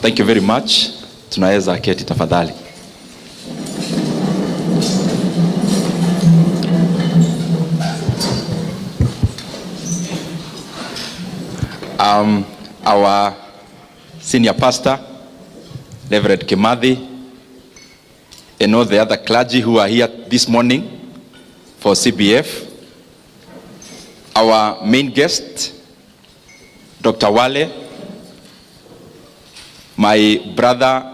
Thank you very much. Tunaweza keti tafadhali. Our senior pastor, Reverend Kimathi, and all the other clergy who are here this morning for CBF. Our main guest, Dr. Wale, my brother,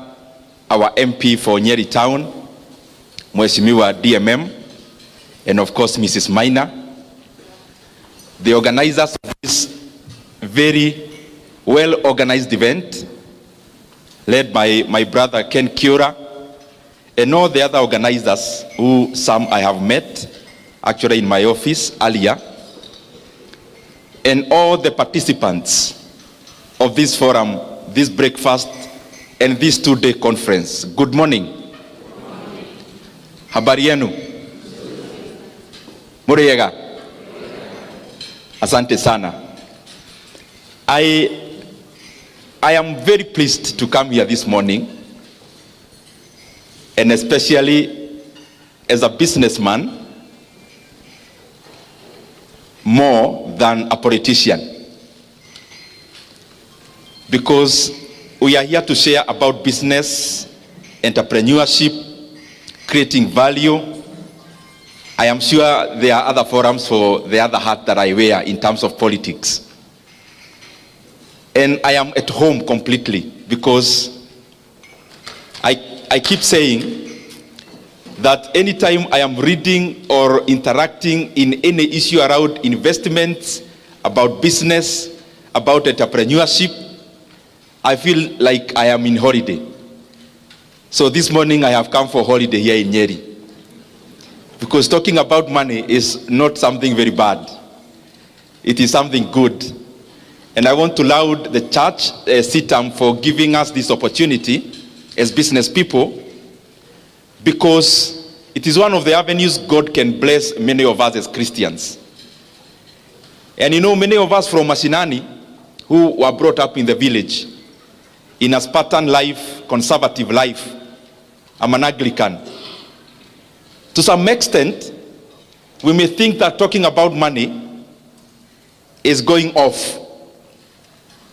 our MP for Nyeri Town, Mheshimiwa DMM, and of course Mrs. Maina, the organizers of this very well-organized event, led by my brother Ken Kiora, and all the other organizers who some I have met actually in my office earlier, and all the participants of this forum, this breakfast, and this two-day conference. Good morning. Habari yenu? Muriega? Asante sana. I am very pleased to come here this morning, and especially as a businessman, more than a politician, because we are here to share about business, entrepreneurship, creating value. I am sure there are other forums for the other hat that I wear in terms of politics. And I am at home completely, because I keep saying that anytime I am reading or interacting in any issue around investments, about business, about entrepreneurship, I feel like I am in holiday. So this morning I have come for holiday here in Nyeri, because talking about money is not something very bad. It is something good. And I want to laud the church, CITAM, for giving us this opportunity as business people, because it is one of the avenues God can bless many of us as Christians. And you know, many of us from Mashinani who were brought up in the village, in a Spartan life, conservative life. I'm an Anglican. To some extent, we may think that talking about money is going off.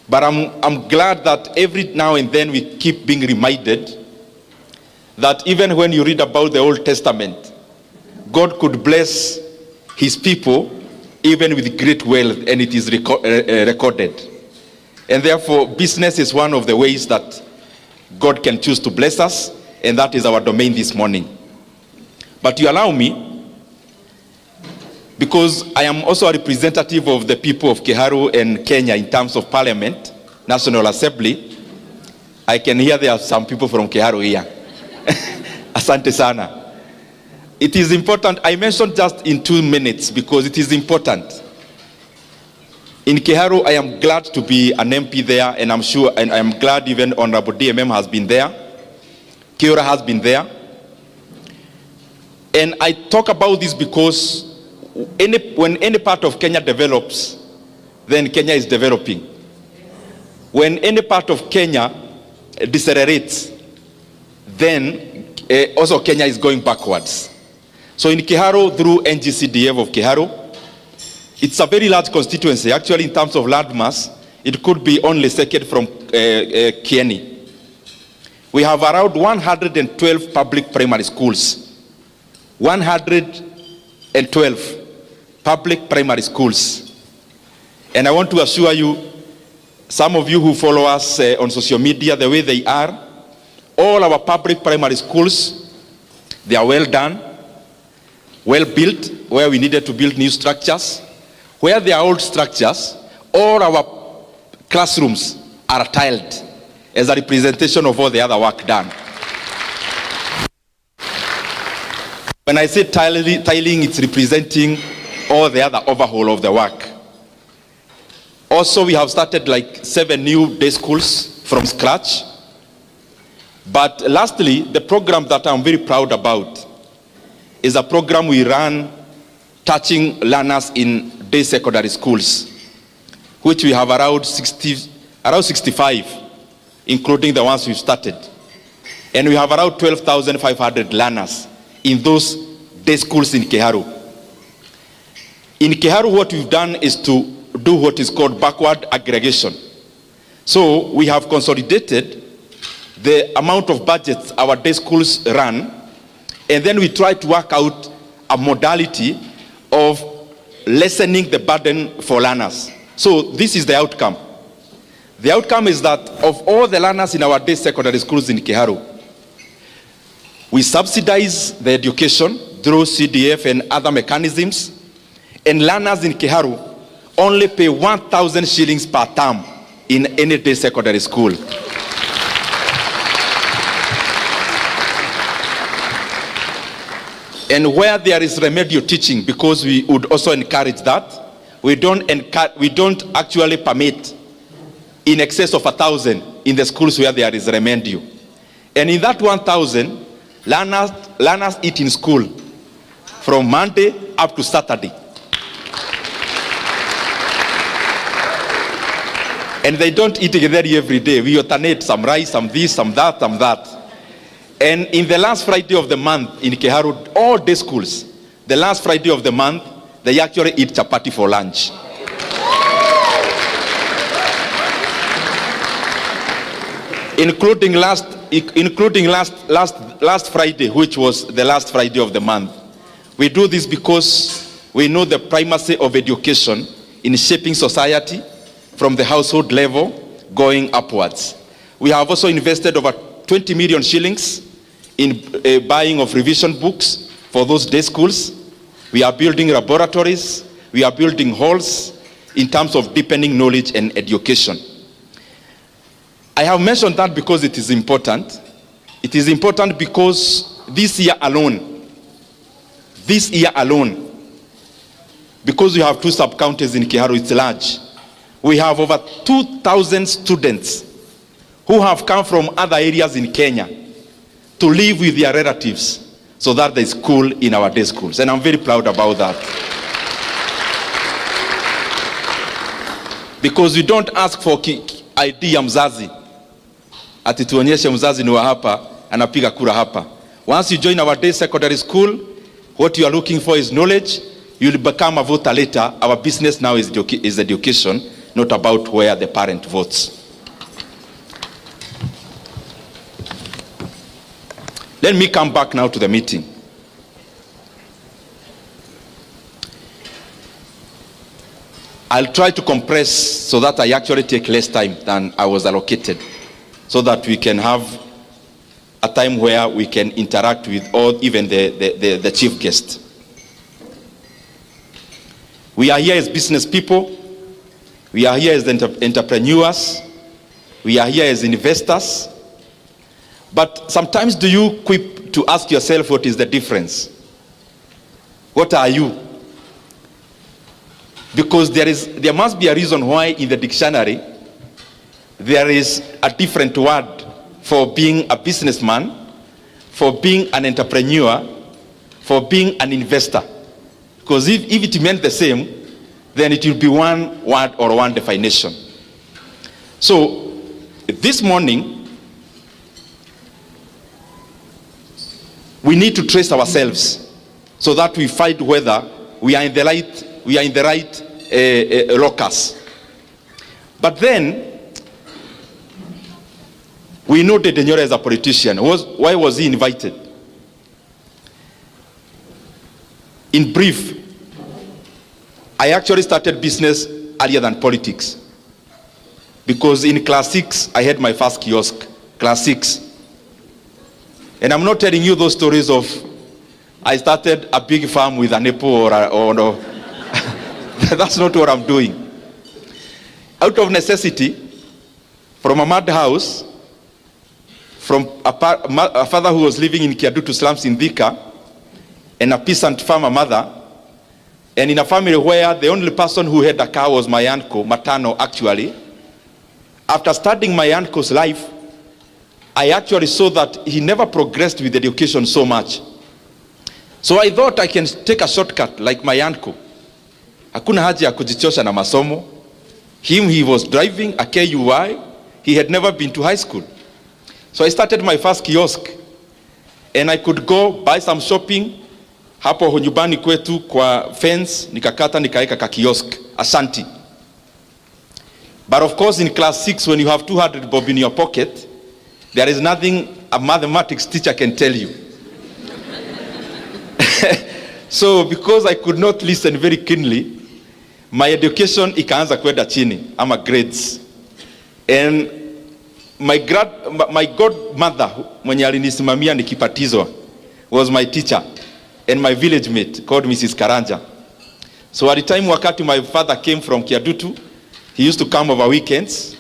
But I'm glad that every now and then we keep being reminded that even when you read about the Old Testament, God could bless his people even with great wealth, and it is recorded. And therefore, business is one of the ways that God can choose to bless us, and that is our domain this morning. But you allow me, because I am also a representative of the people of Kiharu and Kenya in terms of Parliament, National Assembly. I can hear there are some people from Kiharu here. Asante sana. It is important, I mentioned just in 2 minutes because it is important. In Kiharu, I am glad to be an MP there, and I'm sure, and I am glad even Honorable DMM has been there. Kiora has been there. And I talk about this because when any part of Kenya develops, then Kenya is developing. When any part of Kenya decelerates, then also Kenya is going backwards. So in Kiharu, through NGCDF of Kiharu, it's a very large constituency. Actually, in terms of landmass, it could be only second from Kieni. We have around 112 public primary schools. 112 public primary schools. And I want to assure you, some of you who follow us on social media, the way they are, all our public primary schools, they are well done, well built, where we needed to build new structures. Where there are old structures, all our classrooms are tiled as a representation of all the other work done. When I say tiling, it's representing all the other overhaul of the work. Also, we have started like 7 new day schools from scratch. But lastly, the program that I'm very proud about is a program we run touching learners in day secondary schools, which we have around 65 including the ones we've started. And we have around 12,500 learners in those day schools in Kiharu. In Kiharu, what we've done is to do what is called backward aggregation. So we have consolidated the amount of budgets our day schools run, and then we try to work out a modality of lessening the burden for learners. So this is the outcome. The outcome is that of all the learners in our day secondary schools in Kiharu, we subsidize the education through CDF and other mechanisms, and learners in Kiharu only pay 1,000 shillings per term in any day secondary school. And where there is remedial teaching, because we would also encourage that, we don't actually permit in excess of 1,000 in the schools where there is remedial. And in that 1,000, learners eat in school from Monday up to Saturday. And they don't eat githeri every day. We alternate some rice, some this, some that, some that. And in the last Friday of the month in Kiharu, all day schools, the last Friday of the month, they actually eat chapati for lunch. Including last Friday, which was the last Friday of the month. We do this because we know the primacy of education in shaping society from the household level going upwards. We have also invested over 20 million shillings in buying of revision books for those day schools. We are building laboratories. We are building halls in terms of deepening knowledge and education. I have mentioned that because it is important. It is important because this year alone, because we have 2 sub-counties in Kiharu, it's large. We have over 2,000 students who have come from other areas in Kenya to live with their relatives so that they school in our day schools. And I'm very proud about that. Because we don't ask for ID ya mzazi. Ati tuonyeshe mzazi ni wa hapa, anapiga kura hapa. Once you join our day secondary school, what you are looking for is knowledge. You will become a voter later. Our business now is education, not about where the parent votes. Let me come back now to the meeting. I'll try to compress so that I actually take less time than I was allocated, so that we can have a time where we can interact with all, even the chief guest. We are here as business people. We are here as entrepreneurs. We are here as investors. But sometimes do you quip to ask yourself, what is the difference? What are you? Because there must be a reason why in the dictionary there is a different word for being a businessman, for being an entrepreneur, for being an investor. Because if it meant the same, then it will be one word or one definition. So this morning, we need to trace ourselves so that we find whether we are in the right locus. But then we know Ndindi Nyoro as a politician. Why was he invited? In brief, I actually started business earlier than politics, because in class 6 I had my first kiosk, class 6. And I'm not telling you those stories of I started a big farm with an apple or no. That's not what I'm doing. Out of necessity, from a mud house, from a father who was living in Kiadutu slums in Thika, and a peasant farmer mother, and in a family where the only person who had a car was my uncle, maternal actually. After studying my uncle's life, I actually saw that he never progressed with education so much. So I thought I can take a shortcut like my uncle. Hakuna haja ya kujichosha na masomo. He was driving a KUI. he had never been to high school. So I started my first kiosk, and I could go buy some shopping hapo nyumbani kwetu kwa fence, nikakata nikaeka ka kiosk Ashanti. But of course in class 6, when you have 200 bob in your pocket, there is nothing a mathematics teacher can tell you. So because I could not listen very keenly, my education ikaanza kwenda chini, ama grades. And my godmother mwenye alinisimamia nikipatizwa was my teacher and my village mate called Mrs. Karanja. So at the time wakati my father came from Kiadutu, he used to come over weekends.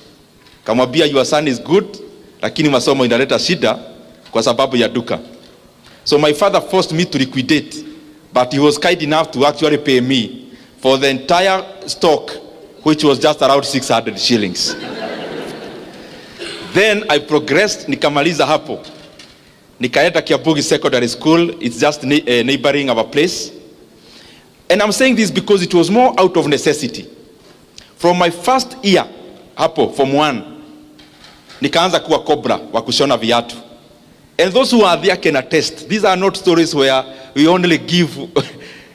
Kamwambia, your son is good, lakini masomo inaleta shida kwa sababu ya duka. So my father forced me to liquidate, but he was kind enough to actually pay me for the entire stock, which was just around 600 shillings. Then I progressed, nikamaliza hapo. Nikaenda Kiabugi Secondary School, it's just neighboring our place. And I'm saying this because it was more out of necessity. From my first year, hapo, Form 1, nikaanza kuwa cobra wa kushona viatu. And those who are there can attest. These are not stories where we only give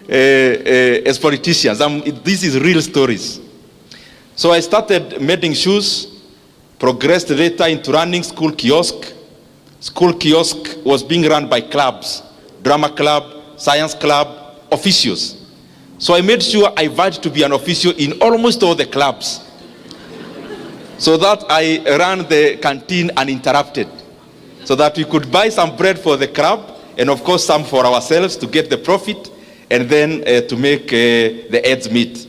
as politicians. This is real stories. So I started mending shoes, progressed later into running school kiosk. School kiosk was being run by clubs, drama club, science club, officials. So I made sure I vied to be an official in almost all the clubs, so that I ran the canteen uninterrupted, so that we could buy some bread for the club, and of course some for ourselves to get the profit, and then to make the ends meet.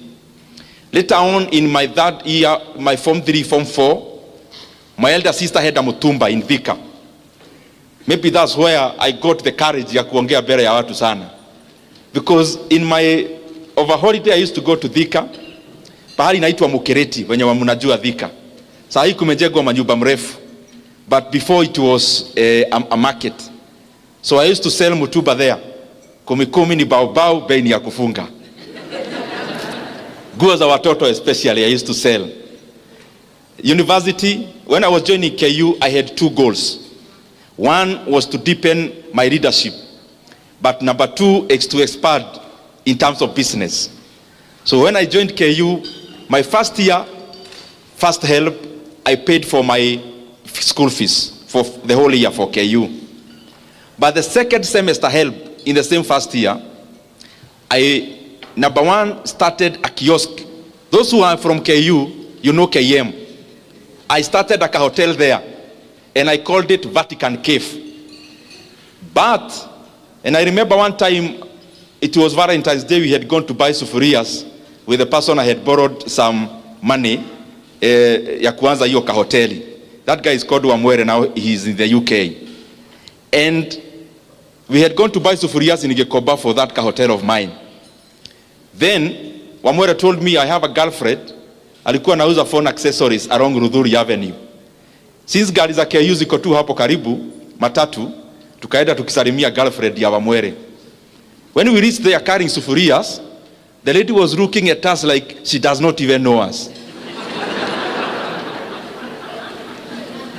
Later on in my third year, my Form 3, Form 4, my elder sister had a mutumba in Thika. Maybe that's where I got the courage ya kuongea mbele ya watu sana. Because in my over holiday I used to go to Thika. Pahali inaitwa Mukereti, wenye mnajua Thika. Saa hii kumejengwa manyumba mrefu. But before it was a market. So I used to sell mutuba there. Kumi ni baobao, bei ni ya kufunga. Nguo za watoto especially I used to sell. University, when I was joining KU, I had 2 goals. One was to deepen my leadership, but number 2 is to expand in terms of business. So when I joined KU, my first year, first help, I paid for my school fees for the whole year for KU. But the second semester help in the same first year, I, number 1, started a kiosk. Those who are from KU, you know KM. I started a hotel there, and I called it Vatican Cave. But, and I remember one time, it was Valentine's Day, we had gone to buy sufurias with the person I had borrowed some money ya kuanza hiyo kahoteli. That guy is called Wamwere, now he's in the UK. And we had gone to buy sufurias in Gekoba for that hotel of mine. Then, Wamwere told me I have a girlfriend, alikuwa nauza phone accessories along Rudhuri Avenue. Since gari za KU ziko tu hapo karibu, matatu, tukaenda tukisalimia girlfriend ya Wamwere. When we reached there carrying sufurias, the lady was looking at us like she does not even know us.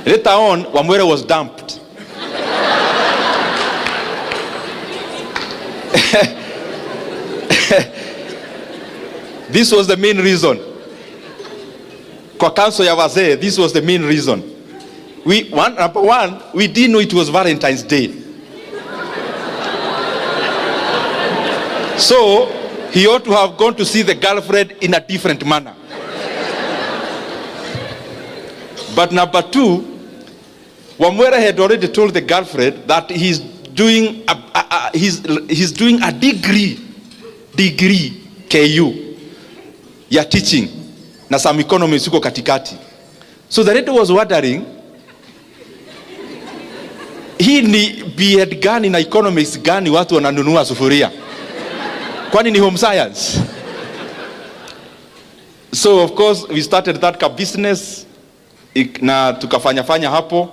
Later on, Wamwere was dumped. This was the main reason. Kwa council ya wazee, this was the main reason. Number 1, we didn't know it was Valentine's Day. So, he ought to have gone to see the girlfriend in a different manner. But number 2, Wamwere had already told the girlfriend that he's doing a degree KU ya teaching na some economics uko katikati. So the lady was wondering, hii ni B.Ed gani na economics gani watu wananunua sufuria? Kwani ni home science? So of course we started that business na tukafanya hapo.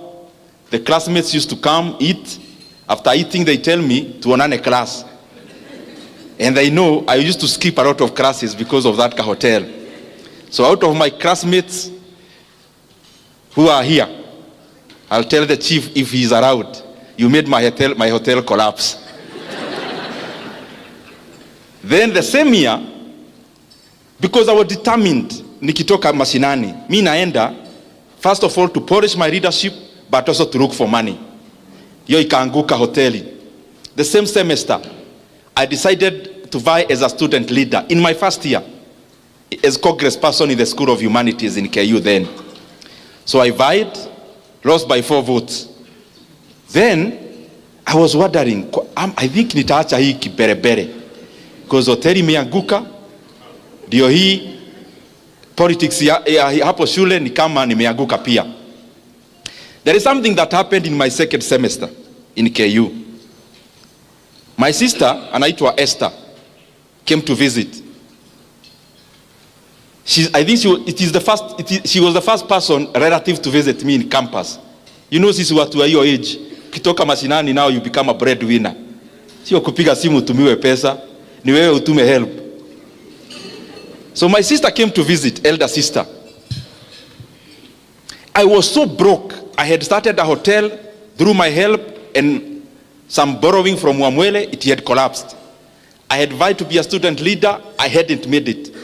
The classmates used to come eat. After eating they tell me tuonane class. And they know I used to skip a lot of classes because of that hotel. So out of my classmates, who are here, I'll tell the chief if he's around, you made my hotel collapse. Then the same year, because I was determined, nikitoka mashinani, mi naenda, first of all to polish my leadership, but also to look for money. Yo ikaanguka hoteli. The same semester, I decided to vie as a student leader in my first year, as Congress person in the School of Humanities in KU then. So I vied, lost by 4 votes. Then, I was wondering, I think nitaacha hii kiberebere. Because hoteli imeanguka, ndio hii politics ya hapo shule ni kama nimeanguka pia. There is something that happened in my second semester in KU. My sister, anaitwa Esther, came to visit. I think she was the first person relative to visit me in campus. You know, sisi watu wa hiyo age, kitoka mashinani now you become a breadwinner. Sio kupiga simu utumiwe pesa, ni wewe utume help. So my sister came to visit, elder sister. I was so broke. I had started a hotel through my help and some borrowing from Wamwele, it had collapsed. I had vowed to be a student leader, I hadn't made it.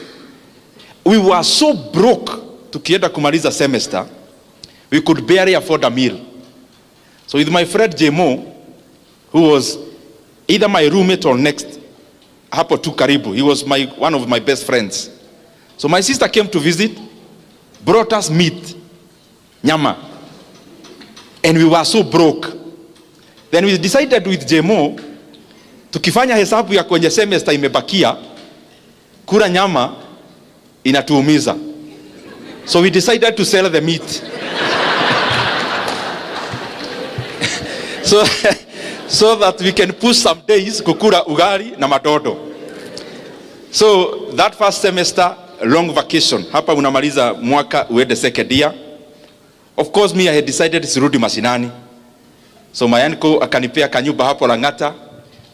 We were so broke, tukienda kumaliza semester, we could barely afford a meal. So with my friend Jemo, who was either my roommate or next, hapo tu karibu, he was one of my best friends. So my sister came to visit, brought us meat, nyama, and we were so broke. Then we decided with Jemo, tukifanya hesabu ya kwenye semester imebakia, kula nyama inatuumiza. So we decided to sell the meat. so that we can push some days kukula ugali na matoto. So that first semester, long vacation. Hapa unamaliza mwaka uende second year. Of course me I had decided sirudi mashinani. So my uncle akanipea kanyumba hapo Lang'ata.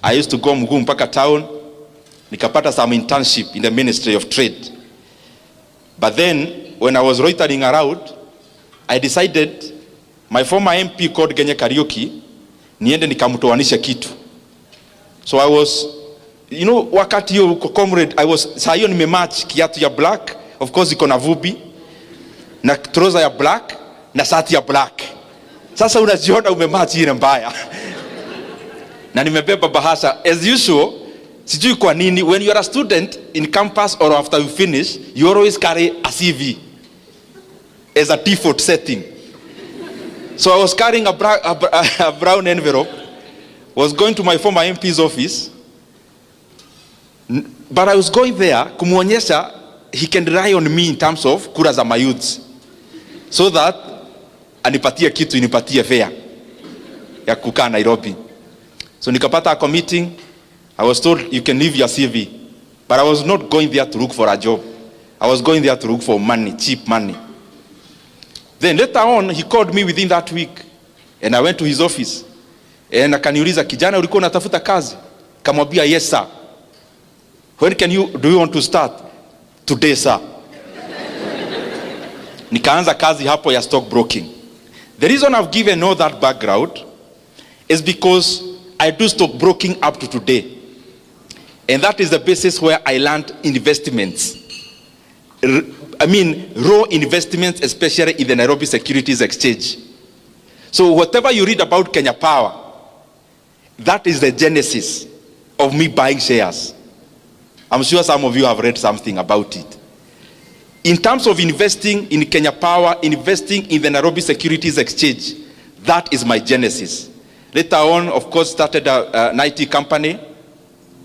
I used to go mguu mpaka town. Nikapata some internship in the Ministry of Trade. But then when I was loitering around, I decided my former MP called Genye Kariuki, niende nikamtoanisha kitu. So I was, you know, wakati hiyo comrade, saa hiyo nimematch kiatu ya black, of course iko na vubi, na trouser ya black, na shati ya black. Sasa unajiona umematch ile mbaya. Na nimebeba bahasha, as usual, sijui kwa nini, when you are a student in campus or after you finish, you always carry a CV as a default setting. So I was carrying a brown envelope, was going to my former MP's office, but I was going there kumuonyesha he can rely on me in terms of kura za my youths, so that anipatie kitu, inipatie fare ya kukaa Nairobi. So nikapata a meeting, I was told you can leave your CV, but I was not going there to look for a job. I was going there to look for money, cheap money. Then later on, he called me within that week, and I went to his office. And akaniuliza, kijana ulikuwa unatafuta kazi? Kamwambia, yes sir. When do you want to start? Today sir. Nikaanza kazi hapo ya stock broking. The reason I've given all that background is because I do stock broking up to today. And that is the basis where I learned investments. Raw investments, especially in the Nairobi Securities Exchange. So whatever you read about Kenya Power, that is the genesis of me buying shares. I'm sure some of you have read something about it. In terms of investing in Kenya Power, investing in the Nairobi Securities Exchange, that is my genesis. Later on, of course, started an IT company.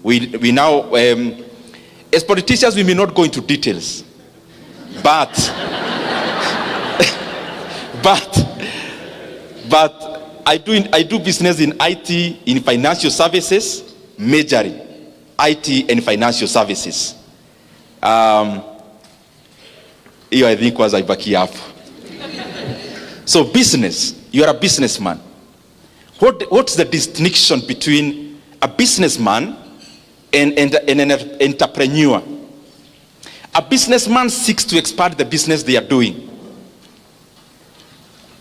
We now, as politicians, we may not go into details. But I do business in IT, in financial services, majoring IT and financial services. Hiyo I think was ibaki hapo. So business, you are a businessman. What's the distinction between a businessman and an entrepreneur? A businessman seeks to expand the business they are doing.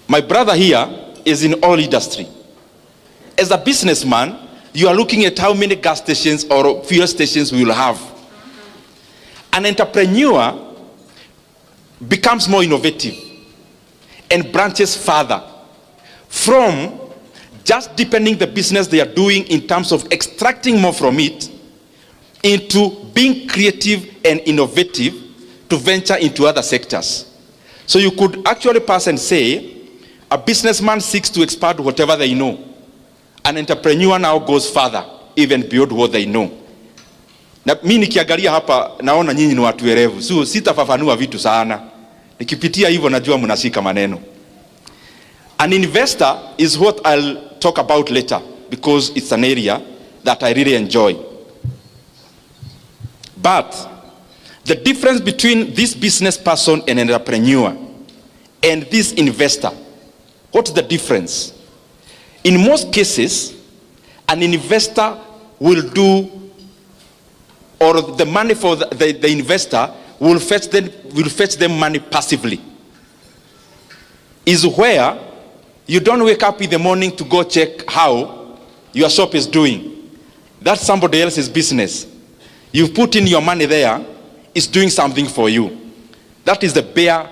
My brother here is in oil industry. As a businessman, you are looking at how many gas stations or fuel stations we will have. An entrepreneur becomes more innovative and branches further from just deepening the business they are doing in terms of extracting more from it into being creative and innovative to venture into other sectors. So you could actually pass and say, a businessman seeks to expand whatever they know. An entrepreneur now goes further, even beyond what they know. Na mimi nikiangalia hapa naona nyinyi ni watu werevu. So sitafafanua vitu sana. Nikipitia hivyo najua mnashika maneno. An investor is what I'll talk about later because it's an area that I really enjoy. But the difference between this business person and an entrepreneur and this investor, what's the difference? In most cases, an investor will do, or the money for the investor will fetch them money passively. Is where you don't wake up in the morning to go check how your shop is doing. That's somebody else's business. You've put in your money there, it's doing something for you. That is the bare,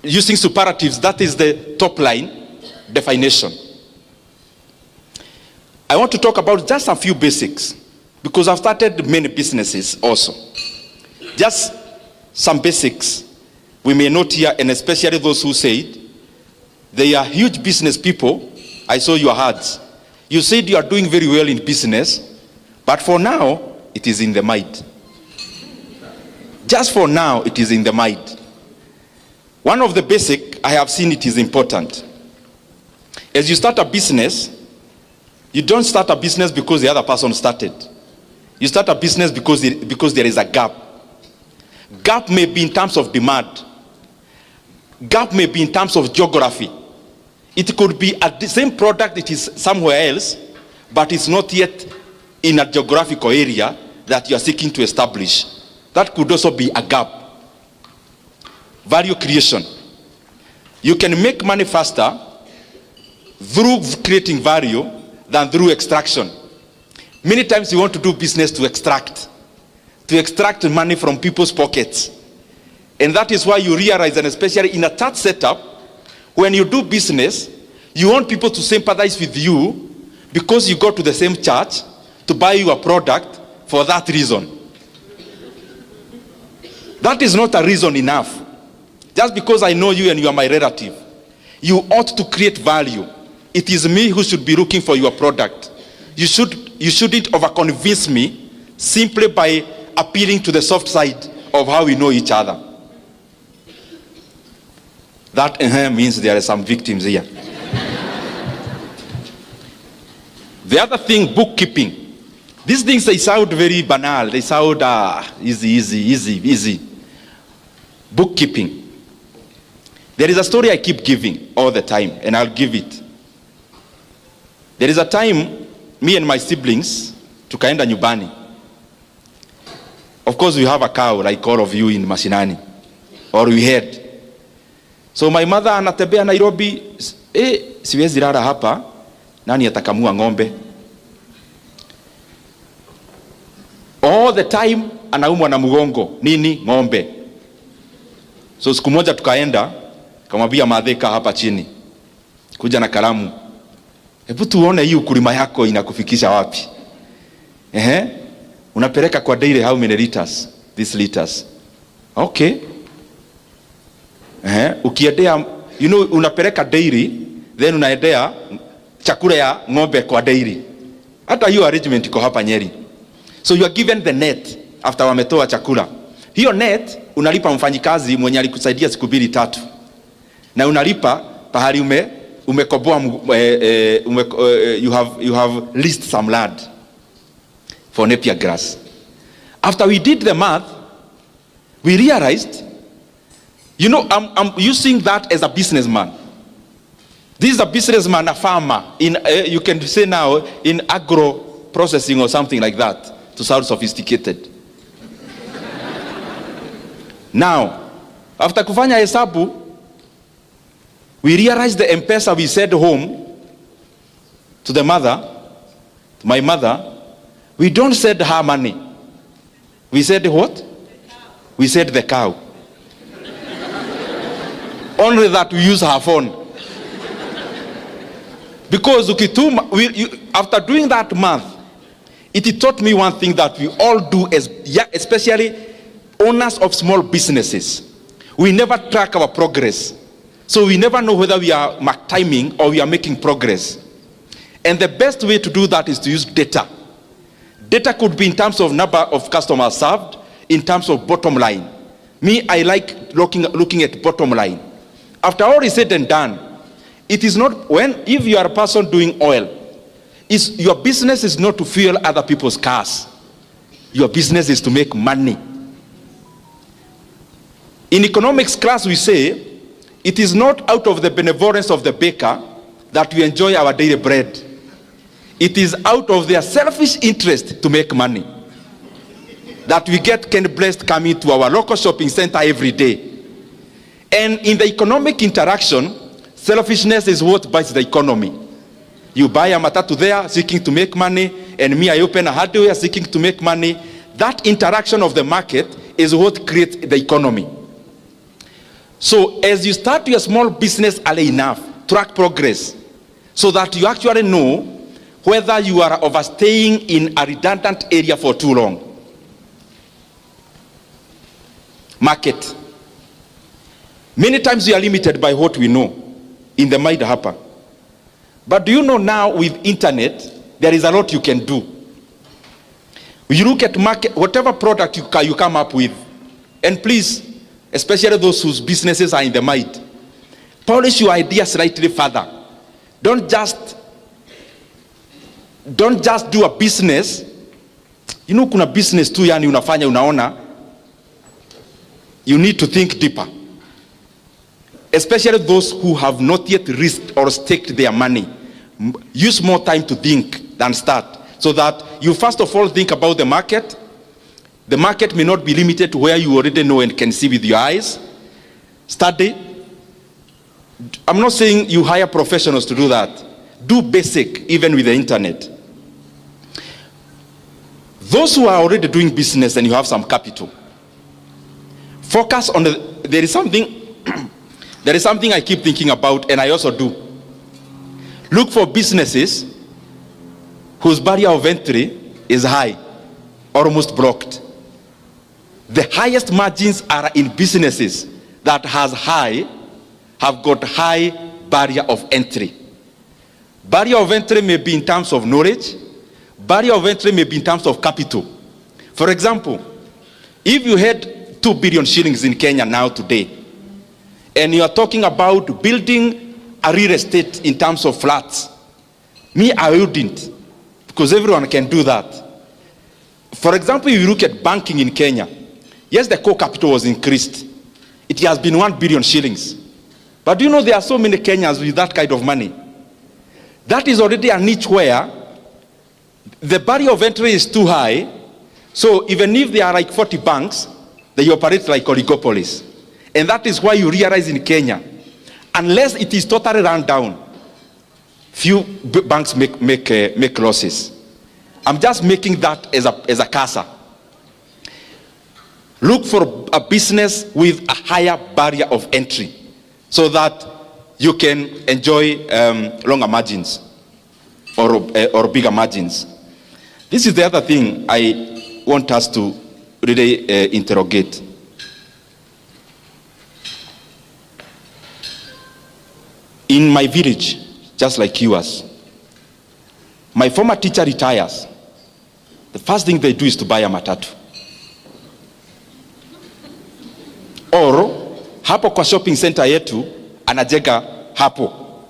using superlatives, that is the top line definition. I want to talk about just a few basics because I've started many businesses also. Just some basics we may note here, and especially those who said they are huge business people. I saw your hearts. You said you are doing very well in business, but for now, it is in the mind. Just for now, it is in the mind. One of the basic, I have seen it is important. As you start a business, you don't start a business because the other person started. You start a business because there is a gap. Gap may be in terms of demand. Gap may be in terms of geography. It could be the same product, it is somewhere else, but it's not yet in a geographical area that you are seeking to establish. That could also be a gap. Value creation. You can make money faster through creating value than through extraction. Many times you want to do business to extract money from people's pockets. And that is why you realize, and especially in a church setup, when you do business, you want people to sympathize with you because you go to the same church to buy you a product for that reason. That is not a reason enough. Just because I know you and you are my relative, you ought to create value. It is me who should be looking for your product. You shouldn't overconvince me simply by appealing to the soft side of how we know each other. That means there are some victims here. The other thing, bookkeeping. These things, they sound very banal. They sound easy. Bookkeeping. There is a story I keep giving all the time, and I'll give it. There is a time, me and my siblings, tukaenda nyumbani. Of course, we have a cow like all of you in Mashinani, or we had. So my mother anatembea Nairobi, siwezi lala hapa, nani atakamua ng'ombe? All the time anaumwa na mgongo, nini? Ng'ombe. So siku moja tukaenda, kamwambia madheka hapa chini, kuja na kalamu. Hebu tuone hii ukulima yako inakufikisha wapi? Unapeleka kwa dairy how many liters? These liters. Okay. Ukiendea, unapeleka dairy, then unaendea chakula ya ng'ombe kwa dairy. Hata hiyo arrangement iko hapa Nyeri. So you are given the net after wametoa chakula. Hiyo net unalipa mfanyikazi mwenye alikusaidia siku 2-3. Na unalipa pahali umekoboa you have leased some land for Napier grass. After we did the math, we realized, I'm using that as a businessman. This is a businessman, a farmer, you can say now, in agro processing or something like that, to sound sophisticated. Now, After kufanya hesabu, we realized the M-Pesa we sent home to the mother, to my mother, we don't send her money. We said what? We said the cow. Only that we use her phone. Because after doing that month, it taught me one thing that we all do, especially owners of small businesses. We never track our progress. So we never know whether we are mark timing or we are making progress. And the best way to do that is to use data. Data could be in terms of number of customers served, in terms of bottom line. Me, I like looking at bottom line. After all is said and done, it is not if you are a person doing oil, your business is not to fuel other people's cars. Your business is to make money. In economics class, we say, it is not out of the benevolence of the baker that we enjoy our daily bread. It is out of their selfish interest to make money that we get Ken Blessed coming to our local shopping center every day. And in the economic interaction, selfishness is what bites the economy. You buy a matatu there seeking to make money, and me, I open a hardware seeking to make money. That interaction of the market is what creates the economy. So as you start your small business early enough, track progress so that you actually know whether you are overstaying in a redundant area for too long. Market. Many times we are limited by what we know in the mind hapa. But do you know now with internet, there is a lot you can do. You look at market, whatever product you come up with, and please, especially those whose businesses are in the mind, polish your idea slightly further. Don't just do a business. You know, kuna business tu yani unafanya unaona. You need to think deeper. Especially those who have not yet risked or staked their money. Use more time to think than start. So that you first of all think about the market. The market may not be limited to where you already know and can see with your eyes. Study. I'm not saying you hire professionals to do that. Do basic, even with the internet. Those who are already doing business and you have some capital, focus on there is something I keep thinking about, and I also do. Look for businesses whose barrier of entry is high, almost blocked. The highest margins are in businesses that have got high barrier of entry. Barrier of entry may be in terms of knowledge. Barrier of entry may be in terms of capital. For example, if you had 2 billion shillings in Kenya now today, and you are talking about building a real estate in terms of flats, me, I wouldn't, because everyone can do that. For example, if you look at banking in Kenya, yes, the core capital was increased. It has been 1 billion shillings. But do you know there are so many Kenyans with that kind of money? That is already a niche where the barrier of entry is too high. So even if there are like 40 banks, they operate like oligopolies. And that is why you realize in Kenya, unless it is totally run down, few banks make losses. I'm just making that as a CASA. Look for a business with a higher barrier of entry so that you can enjoy longer margins or bigger margins. This is the other thing I want us to really interrogate. In my village, just like yours, my former teacher retires. The first thing they do is to buy a matatu. Or, hapo kwa shopping center yetu, anajenga hapo.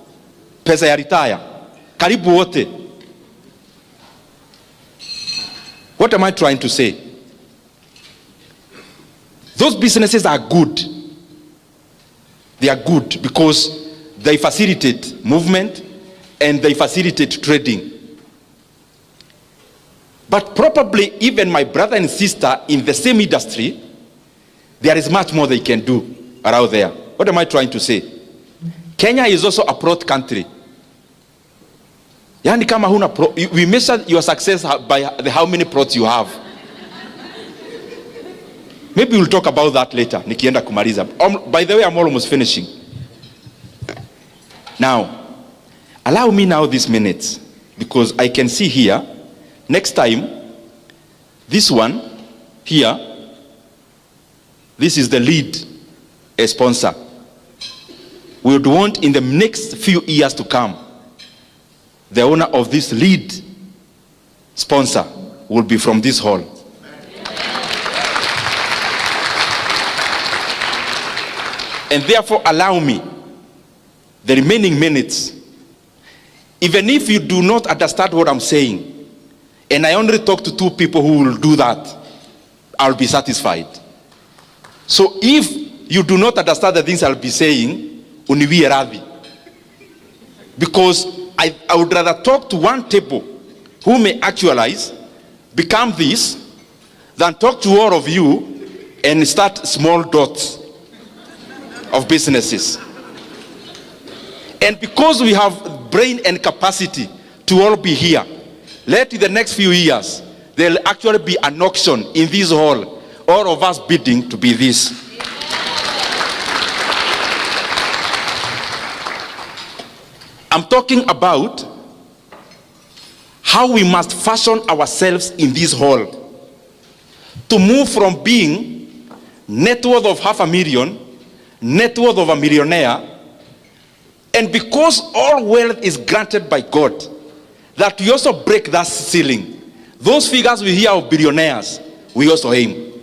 Pesa ya retire. Karibu wote. What am I trying to say? Those businesses are good. They are good because they facilitate movement and they facilitate trading. But probably even my brother and sister in the same industry, there is much more they can do. around there. What am I trying to say? Kenya is also a plot country. Yani kama huna we measure your success by how many plots you have. Maybe we'll talk about that later. Nikienda kumaliza. By the way, I'm almost finishing. Now, allow me now these minutes, because I can see here, next time, this one here, this is the lead sponsor. We would want in the next few years to come, the owner of this lead sponsor will be from this hall. And therefore allow me the remaining minutes, even if you do not understand what I'm saying, and I only talk to 2 people who will do that, I'll be satisfied. So if you do not understand the things I'll be saying, uniwie radhi. Because I would rather talk to 1 table who may actualize, become this, than talk to all of you and start small dots of businesses. And because we have brain and capacity to all be here, let in the next few years, there'll actually be an auction in this hall, all of us bidding to be this. I'm talking about how we must fashion ourselves in this hall to move from being net worth of 500,000, net worth of a millionaire, and because all wealth is granted by God, that we also break that ceiling. Those figures we hear of billionaires, we also aim.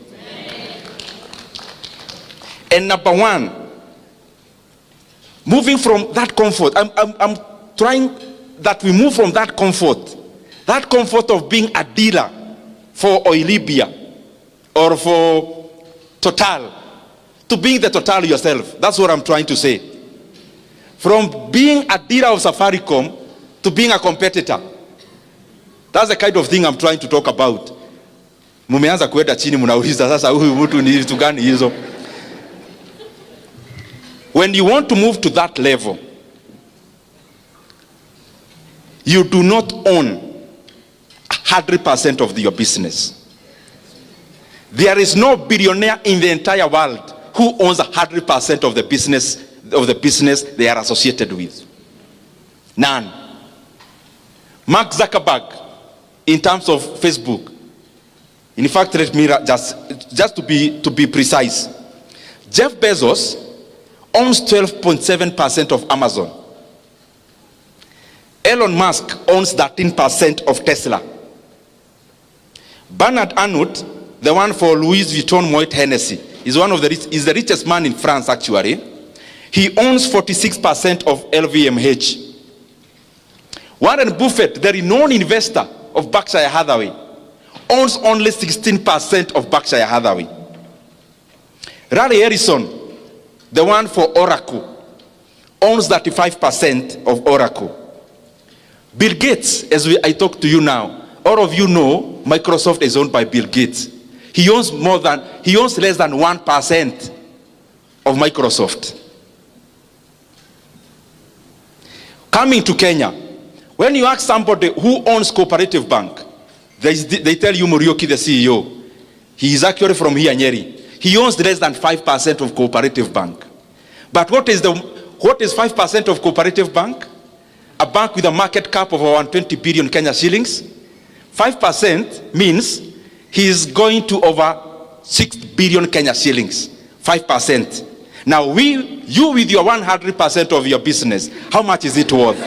And number 1, moving from that comfort, I'm trying that we move from that comfort of being a dealer for Oilibia or for Total, to being the Total yourself. That's what I'm trying to say. From being a dealer of Safaricom to being a competitor. That's the kind of thing I'm trying to talk about. Mumeanza kuenda chini mnauliza sasa huyu mtu ni vitu gani hizo? When you want to move to that level, you do not own 100% of your business. There is no billionaire in the entire world who owns 100% of the business they are associated with. None. Mark Zuckerberg, in terms of Facebook, in fact, let me just to be precise, Jeff Bezos owns 12.7% of Amazon. Elon Musk owns 13% of Tesla. Bernard Arnault, the one for Louis Vuitton Moet Hennessy, is is the richest man in France actually. He owns 46% of LVMH. Warren Buffett, the renowned investor of Berkshire Hathaway, owns only 16% of Berkshire Hathaway. Larry Ellison, the one for Oracle, owns 35% of Oracle. Bill Gates, I talk to you now, all of you know Microsoft is owned by Bill Gates. He owns less than 1% of Microsoft. Coming to Kenya, when you ask somebody who owns Cooperative Bank, they tell you Muriuki, the CEO. He is actually from here, Nyeri. He owns less than 5% of Cooperative Bank. But what is 5% of Cooperative Bank? A bank with a market cap of around 20 billion Kenya shillings. 5% means he is going to over 6 billion Kenya shillings. 5%. Now you with your 100% of your business, how much is it worth?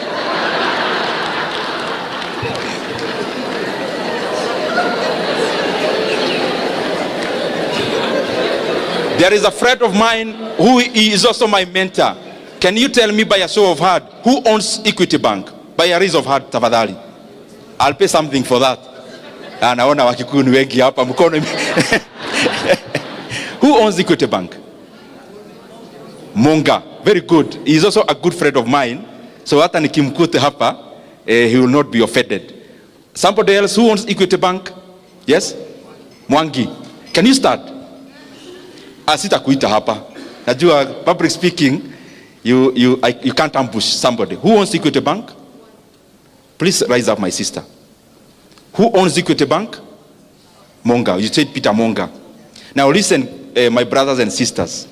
There is a friend of mine who is also my mentor. Can you tell me by a show of hand who owns Equity Bank? By a raise of hand, tafadhali. I'll pay something for that. Naona wakikuyu ni wengi hapa mkono. Who owns Equity Bank? Monga. Very good. He is also a good friend of mine. So hata nikimkute hapa, he will not be offended. Somebody else who owns Equity Bank? Yes? Mwangi. Can you start? Sitakuita hapa. Najua, public speaking, you can't ambush somebody. Who owns Equity Bank? Please rise up, my sister. Who owns Equity Bank? Monga. You said Peter Monga. Now listen, my brothers and sisters.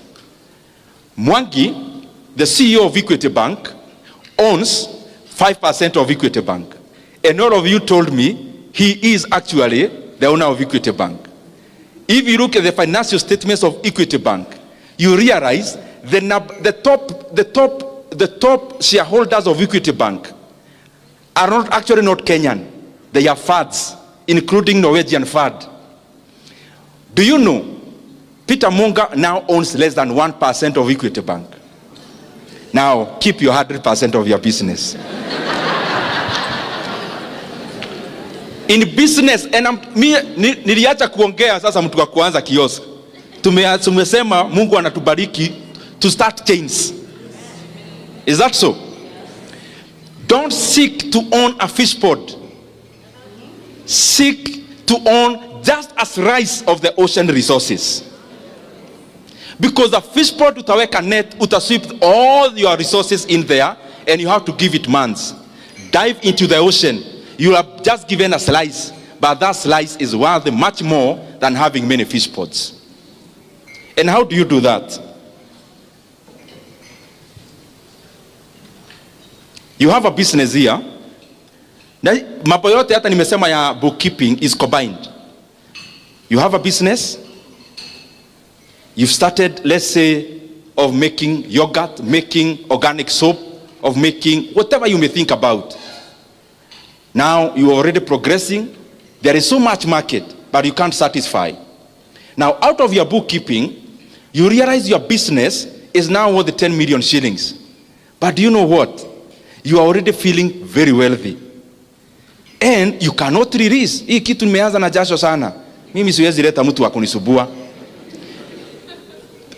Mwangi, the CEO of Equity Bank, owns 5% of Equity Bank. And all of you told me he is actually the owner of Equity Bank. If you look at the financial statements of Equity Bank, you realize the top shareholders of Equity Bank are not Kenyan. They are FADs, including Norwegian FAD. Do you know Peter Monga now owns less than 1% of Equity Bank? Now keep your 100% of your business. In business, and niliacha kuongea sasa mtu wa kuanza kiosk. Tumesema Mungu anatubariki to start chains. Is that so? Don't seek to own a fish pond. Seek to own just a slice of the ocean resources. Because the fish pond utaweka net, utasweep all your resources in there, and you have to give it months. Dive into the ocean. You have just given a slice, but that slice is worth much more than having many fish ponds. And how do you do that? You have a business here. Mambo yote hata nimesema ya bookkeeping is combined. You have a business. You've started, let's say, of making yogurt, making organic soap, of making whatever you may think about. Now you are already progressing. There is so much market, but you can't satisfy. Now out of your bookkeeping, you realize your business is now worth 10 million shillings. But do you know what? You are already feeling very wealthy. And you cannot release. Hii kitu nimeanza na jasho sana. Mimi siwezi leta mtu wa kunisubua.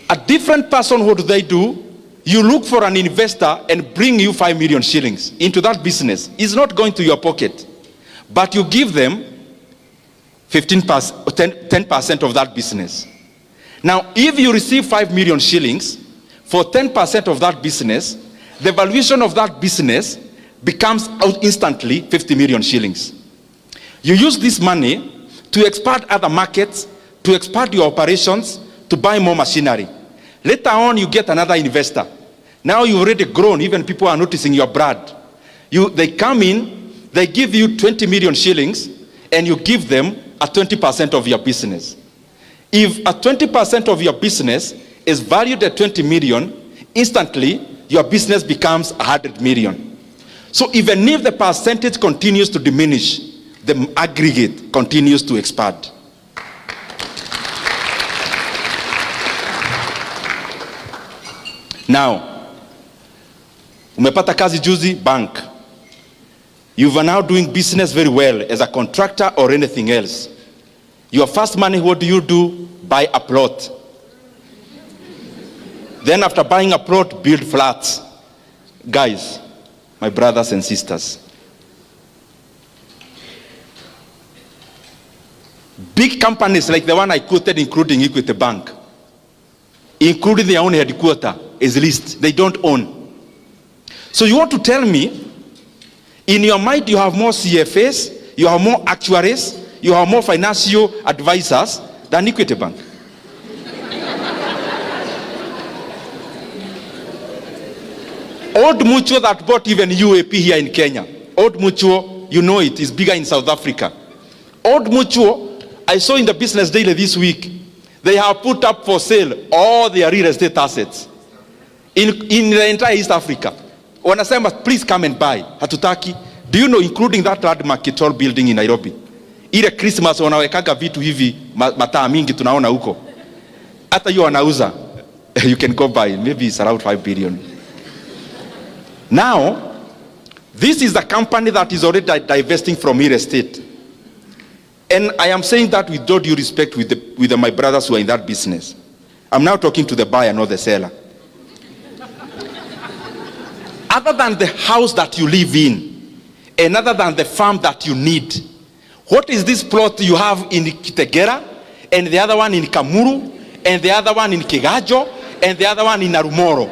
A different person, what do they do? You look for an investor and bring you 5 million shillings into that business. It's not going to your pocket. But you give them 10% of that business. Now, if you receive 5 million shillings for 10% of that business, the valuation of that business becomes instantly 50 million shillings. You use this money to expand other markets, to expand your operations, to buy more machinery. Later on, you get another investor. Now you've already grown, even people are noticing your brand. They come in, they give you 20 million shillings, and you give them a 20% of your business. If a 20% of your business is valued at 20 million, instantly your business becomes 100 million. So even if the percentage continues to diminish, the aggregate continues to expand. Now, umepata kazi juzi, bank. You are now doing business very well as a contractor or anything else. Your first money, what do? Buy a plot. Then after buying a plot, build flats. Guys, my brothers and sisters, big companies like the one I quoted, including Equity Bank, including their own headquarters, is leased. They don't own. So you want to tell me, in your mind you have more CFAs, you have more actuaries, you have more financial advisors than Equity Bank? Old Mutual that bought even UAP here in Kenya. Old Mutual, you know it, is bigger in South Africa. Old Mutual, I saw in the Business Daily this week, they have put up for sale all their real estate assets in the entire East Africa. Wanasema, please come and buy. Hatutaki. Do you know, including that landmark tall building in Nairobi? Ile Christmas wanawekaga vitu hivi mataa mingi tunaona huko. Hata hiyo wanauza. You can go buy. Maybe it's around 5 billion. Now, this is a company that is already divesting from real estate. And I am saying that with all due respect with my brothers who are in that business. I'm now talking to the buyer, not the seller. Other than the house that you live in, and other than the farm that you need, what is this plot you have in Kitegera, and the other one in Kamuru, and the other one in Kigajo, and the other one in Narumoro.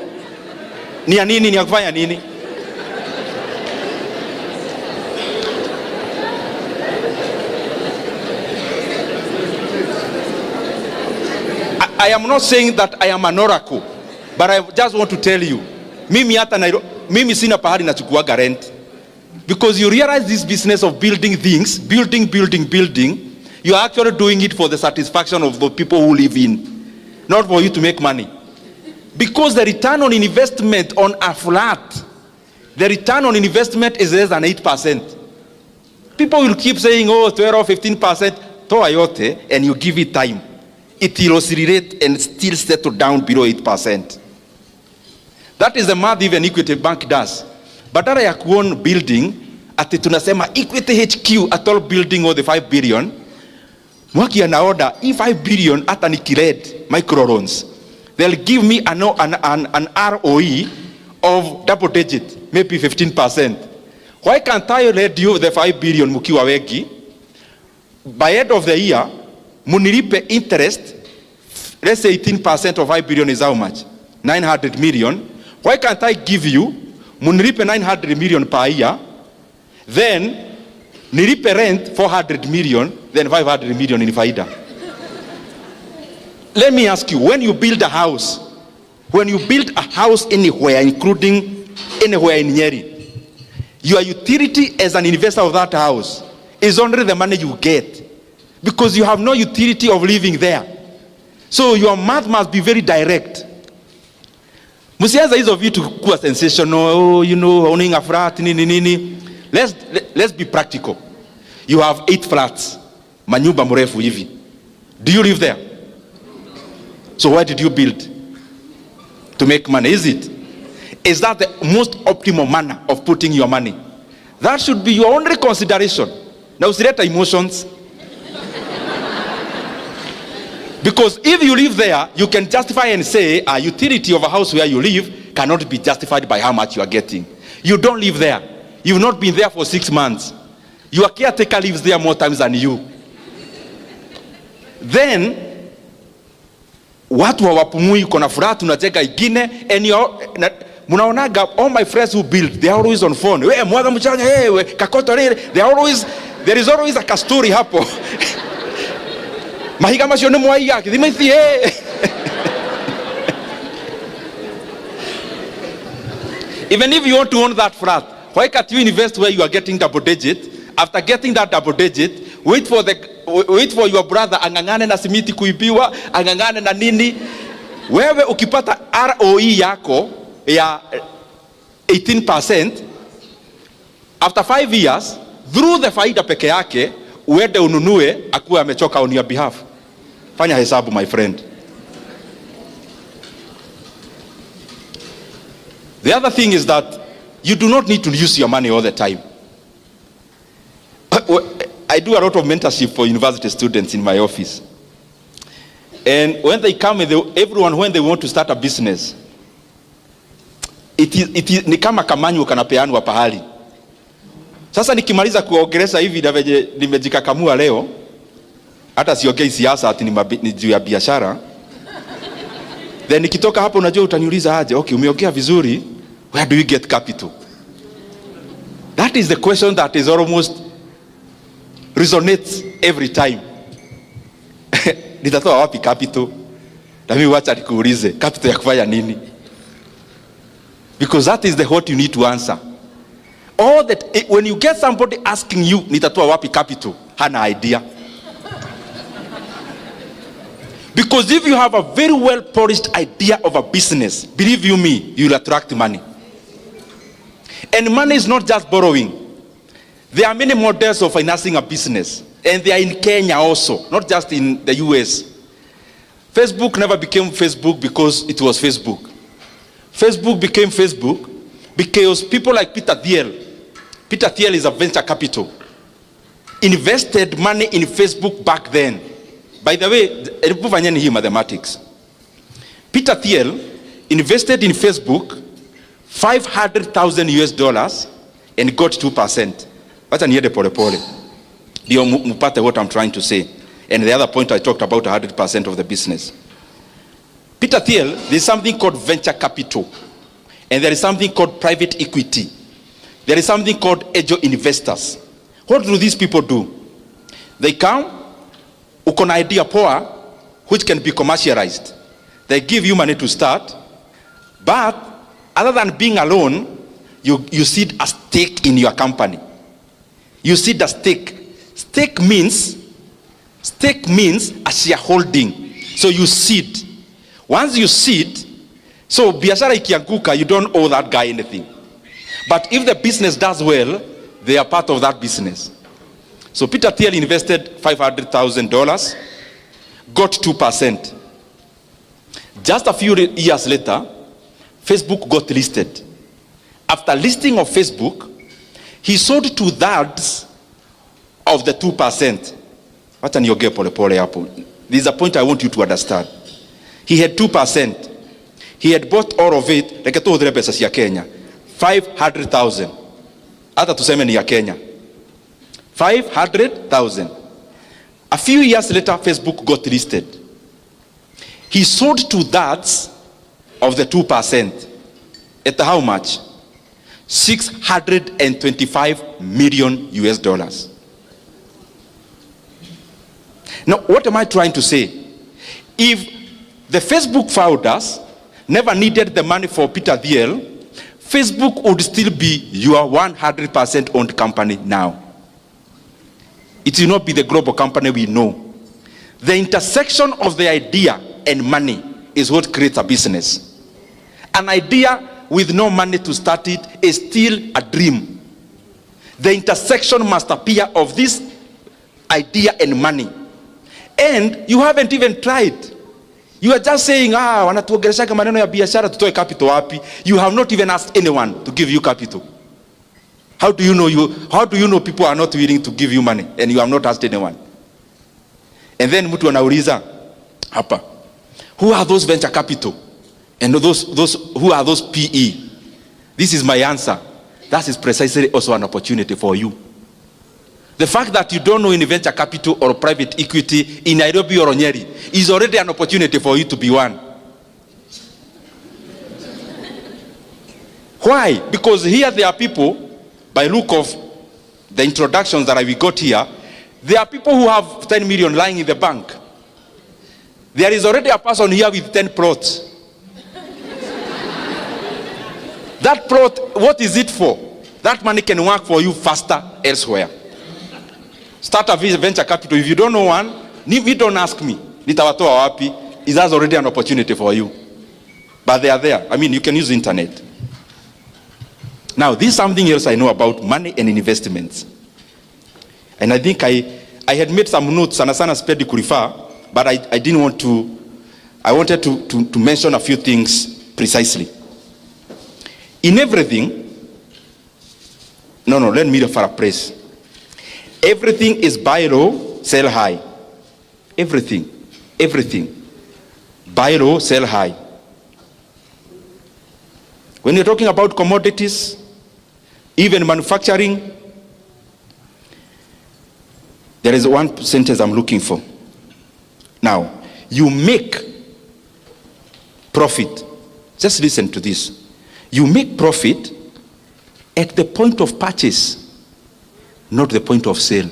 Ni ya nini? Ni ya kufanya nini? I am not saying that I am an oracle, but I just want to tell you, mimi sina pahali nachukuaga rent. Because you realize this business of building things, building, you are actually doing it for the satisfaction of the people who live in, not for you to make money. Because the return on investment on a flat, the return on investment is less than 8%. People will keep saying, oh, 12 or 15%, toa yote, and you give it time. It will oscillate and still settle down below 8%. That is the math even Equity Bank does. Badala ya kuon building, ati tunasema Equity HQ at all building or the 5 billion, mwaki ana order, 5 billion ata nikired micro loans. They'll give me an ROE of double digit, maybe 15%. Why can't I lend you the 5 billion mukiwa wegi? By end of the year, munilipe interest, let's say 18% of 5 billion is how much? 900 million. Why can't I give you, munilipe 900 million per year, then nilipe rent 400 million, then 500 million in faida. Let me ask you, when you build a house anywhere, including anywhere in Nyeri, your utility as an investor of that house is only the money you get, because you have no utility of living there. So your math must be very direct. Musianza hizo vitu kuwa sensational, oh, you know, owning a flat, nini. Let's be practical. You have 8 flats, manyumba mrefu hivi. Do you live there? So why did you build? To make money, is it? Is that the most optimal manner of putting your money? That should be your only consideration. Now, usileta emotions. Because if you live there, you can justify and say a utility of a house where you live cannot be justified by how much you are getting. You don't live there. You've not been there for 6 months. Your caretaker lives there more times than you. Then, watu hawapumui, kuna furaha tunacheka igine, and munaonaga all my friends who build, they are always on phone. We mwaga mchanya, we kakoto lile, there is always a kastori hapo. Mahiga masione mwai yake, dimaithi Even if you want to own that flat, why can't you invest where you are getting double digit? After getting that double digit, wait for your brother angangane na simiti kuibiwa, angangane na nini. Wewe ukipata ROE yako ya 18%, after 5 years, through the faida peke yake, uende ununue akuwe amechoka on your behalf. Fanya hesabu, my friend. The other thing is that you do not need to use your money all the time. I do a lot of mentorship for university students in my office. And when they come, everyone, when they want to start a business, it is ni kama kamanyu kanapeanwa pahali. Sasa nikimaliza kuongeleza hivi na venye nimejikakamua leo, hata siongei siasa ati ni juu ya biashara. Then nikitoka hapo, unajua utaniuliza aje, okay, umeongea vizuri, where do you get capital? That is the question that is almost resonates every time. Nitatoa wapi capital? Na mimi wacha nikuulize, capital ya kufanya nini? Because that is the what you need to answer. All that, when you get somebody asking you, nitatoa wapi capital, hana idea. Because if you have a very well polished idea of a business, believe you me, you will attract money. And money is not just borrowing. There are many models of financing a business, and they are in Kenya also, not just in the US. Facebook never became Facebook because it was Facebook. Facebook became Facebook because people like Peter Thiel is a venture capital, invested money in Facebook back then. By the way, mathematics. Peter Thiel invested in Facebook $500,000 and got 2%. Wacha niende pole pole ndio mpate what I'm trying to say. And the other point, I talked about 100% of the business. Peter Thiel, there's something called venture capital. And there is something called private equity. There is something called angel investors. What do these people do? They come, uko na idea poa, which can be commercialized. They give you money to start, but other than being alone, you seed a stake in your company. You seed a stake. Stake means a shareholding. So you seed. Once you seed, so biashara ikianguka, you don't owe that guy anything. But if the business does well, they are part of that business. So Peter Thiel invested $500,000, got 2%. Just a few years later, Facebook got listed. After listing of Facebook, he sold 2/3 of the 2%. What an yoge pole pole hapo. This is a point I want you to understand. He had 2%. He had bought all of it, like to the pesa ya Kenya. 500,000. Hata tuseme ni ya Kenya. 500,000. A few years later, Facebook got listed. He sold 2/3 of the 2%. At how much? $625 million US. Now, what am I trying to say? If the Facebook founders never needed the money for Peter Thiel, Facebook would still be your 100% owned company now. It will not be the global company we know. The intersection of the idea and money is what creates a business. An idea with no money to start it is still a dream. The intersection must appear of this idea and money. And you haven't even tried. You are just saying, wanatuongeleshaga maneno ya biashara, tutoe capital wapi? You have not even asked anyone to give you capital. How do you know people are not willing to give you money and you have not asked anyone? And then mtu anauliza hapa, who are those venture capital? And who are those PE? This is my answer. That is precisely also an opportunity for you. The fact that you don't know any venture capital or private equity in Nairobi or Nyeri is already an opportunity for you to be one. Why? Because here there are people, by look of the introductions that we got here, there are people who have 10 million lying in the bank. There is already a person here with 10 plots. That plot, what is it for? That money can work for you faster elsewhere. Start a venture capital. If you don't know one, you don't ask me. Nitawatoa wapi? Is that already an opportunity for you? But they are there. I mean, you can use the internet. Now, this is something else I know about money and investments. And I think I had made some notes, sana spedi kurifa, but I didn't want to, I wanted to mention a few things precisely. In everything, let me paraphrase. Everything is buy low, sell high. Everything. Buy low, sell high. When you're talking about commodities, even manufacturing, there is one sentence I'm looking for. Now, you make profit. Just listen to this. You make profit at the point of purchase, not the point of sale.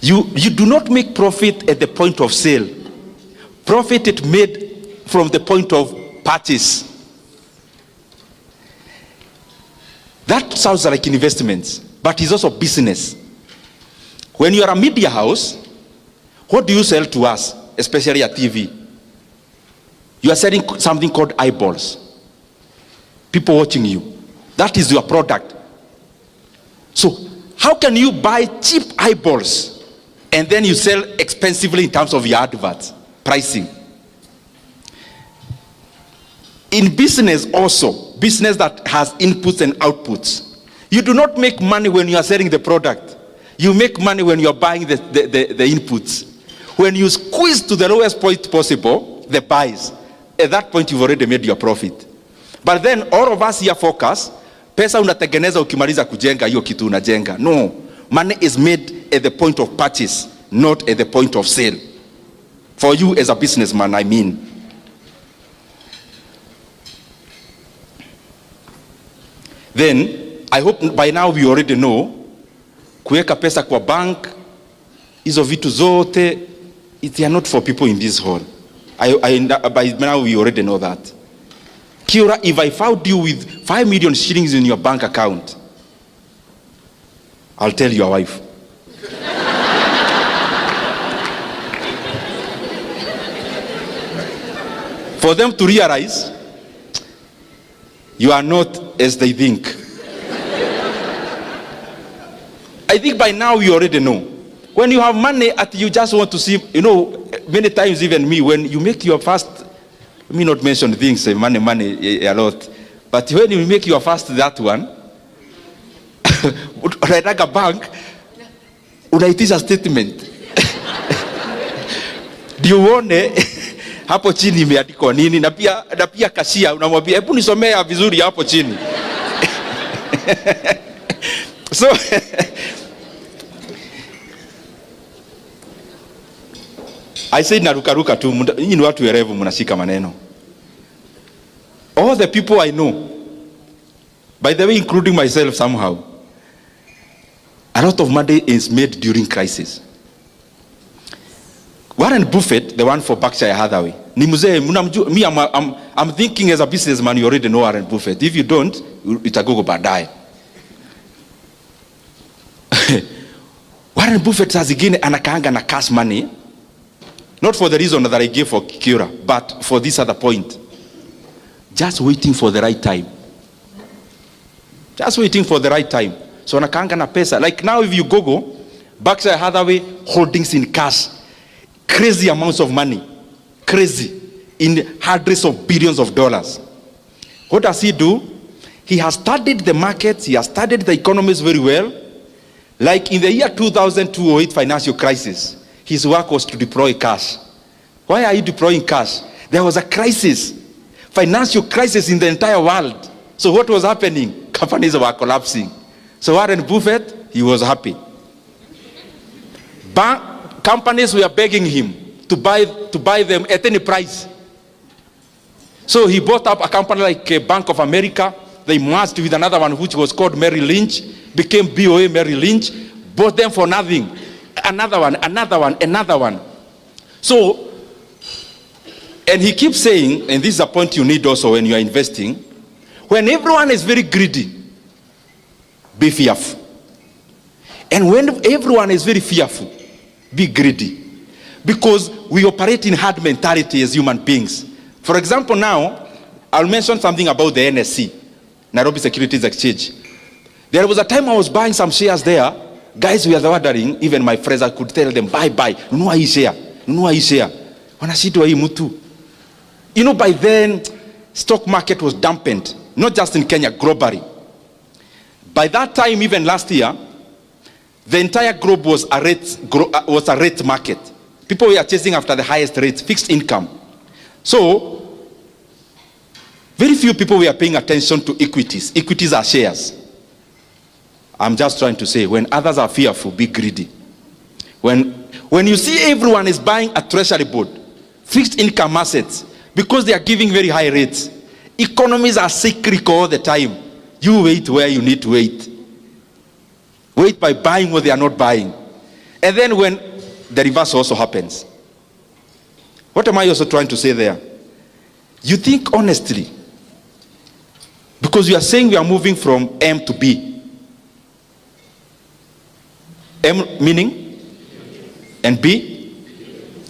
You do not make profit at the point of sale. Profit is made from the point of purchase. That sounds like investments, but it's also business. When you are a media house, what do you sell to us, especially at TV? You are selling something called eyeballs. People watching you. That is your product. So how can you buy cheap eyeballs and then you sell expensively in terms of your adverts, pricing? In business also, business that has inputs and outputs, you do not make money when you are selling the product. You make money when you are buying the inputs. When you squeeze to the lowest point possible, the buys, at that point you've already made your profit. But then all of us here focus, pesa unatengeneza ukimaliza kujenga hiyo kitu unajenga. No, money is made at the point of purchase, not at the point of sale. For you as a businessman, I mean. Then, I hope by now we already know, kuweka pesa kwa bank, hizo vitu zote, they are not for people in this hall. By now we already know that. Kiura, if I found you with 5 million shillings in your bank account, I'll tell your wife. For them to realize you are not as they think. I think by now you already know. When you have money, you just want to see, you know, many times even me, when you make your first, let me not mention things, money a lot, but when you make your first that one, unaenda bank, unaitisha statement. Ndio uone hapo chini imeandikwa nini, na pia kashia unamwambia hebu nisomea vizuri hapo chini. So I said narukaruka tu, nyinyi ni watu werevu mnashika maneno. All the people I know, by the way including myself somehow, a lot of money is made during crisis. Warren Buffett, the one for Berkshire Hathaway, ni mzee, me I'm thinking as a businessman you already know Warren Buffett. If you don't, itagogo baadaye. Warren Buffett saa zingine anakaanga na cash money, not for the reason that I gave for Kiura, but for this other point. Just waiting for the right time. Just waiting for the right time. So anakaanga na pesa. Like now if you Google Berkshire Hathaway holdings in cash, crazy amounts of money. Crazy. In hundreds of billions of dollars. What does he do? He has studied the markets. He has studied the economies very well. Like in the year 2002-08 financial crisis, his work was to deploy cash. Why are you deploying cash? There was a crisis. Financial crisis in the entire world. So what was happening? Companies were collapsing. So Warren Buffett, he was happy. Companies were begging him to buy them at any price. So he bought up a company like Bank of America. They merged with another one which was called Merrill Lynch, became BOA Merrill Lynch, bought them for nothing. Another one. So, and he keeps saying, and this is a point you need also when you are investing, when everyone is very greedy, be fearful. And when everyone is very fearful, be greedy. Because we operate in herd mentality as human beings. For example, now, I'll mention something about the NSC, Nairobi Securities Exchange. There was a time I was buying some shares there. Guys were ordering, even my friends, I could tell them, buy, nunua hii share. Wanashindwa hii mtu. You know, by then, stock market was dampened, not just in Kenya, globally. By that time, even last year, the entire globe was a rate market. People were chasing after the highest rates, fixed income. So, very few people were paying attention to equities. Equities are shares. I'm just trying to say, when others are fearful, be greedy. When you see everyone is buying a treasury board, fixed income assets, because they are giving very high rates, economies are cyclical all the time. You wait where you need to wait. Wait by buying what they are not buying. And then when the reverse also happens. What am I also trying to say there? You think honestly, because you are saying we are moving from M to B. M meaning? And B?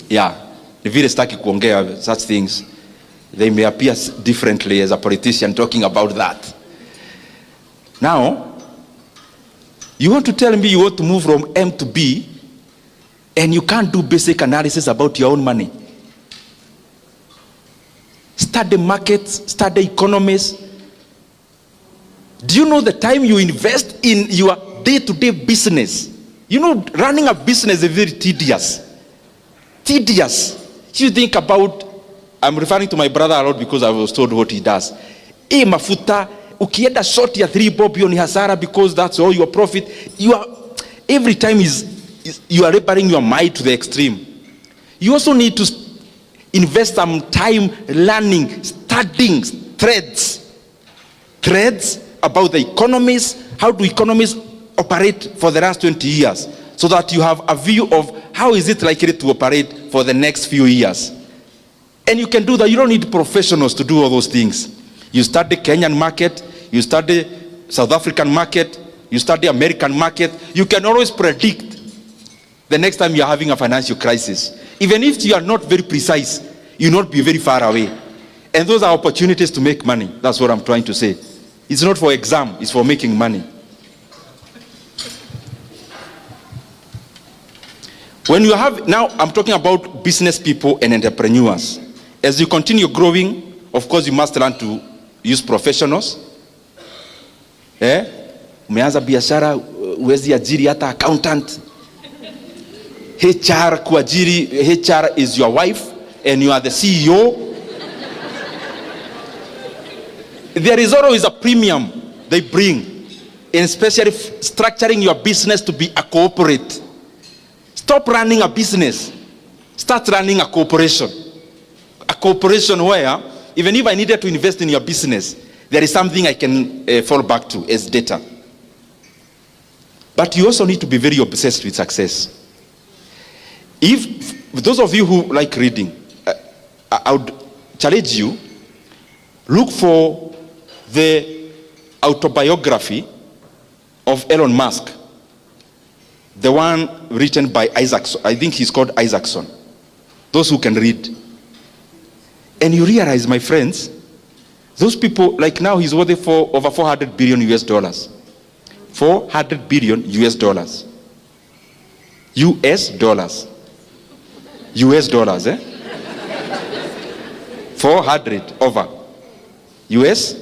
Yeah. The vile sitaki kuongea such things. They may appear differently as a politician talking about that. Now, you want to tell me you want to move from M to B and you can't do basic analysis about your own money. Study markets, study economies. Do you know the time you invest in your day-to-day business? You know, running a business is very tedious. Tedious. You think about, I'm referring to my brother a lot because I was told what he does. Mafuta, ukienda short ya 3 bob ni hasara because that's all your profit. Every time you are laboring your mind to the extreme. You also need to invest some time learning, studying threads about the economies. How do economies operate for the last 20 years? So that you have a view of how is it likely to operate for the next few years. And you can do that. You don't need professionals to do all those things. You study Kenyan market, you study South African market, you study American market. You can always predict the next time you're having a financial crisis. Even if you are not very precise, you'll not be very far away. And those are opportunities to make money. That's what I'm trying to say. It's not for exam, it's for making money. When you have, now I'm talking about business people and entrepreneurs. As you continue growing, of course you must learn to use professionals. Umeanza biashara, uwezi ajiri hata accountant. HR kuajiri, HR is your wife and you are the CEO. There is always a premium they bring, and especially structuring your business to be a corporate. Stop running a business. Start running a corporation. A corporation where, even if I needed to invest in your business, there is something I can fall back to as data. But you also need to be very obsessed with success. If those of you who like reading, I would challenge you, look for the autobiography of Elon Musk. The one written by Isaacson. I think he's called Isaacson. Those who can read. And you realize, my friends, those people, like now he's worth for over 400 billion US dollars. 400 billion US dollars. US dollars. US dollars, 400 over. US?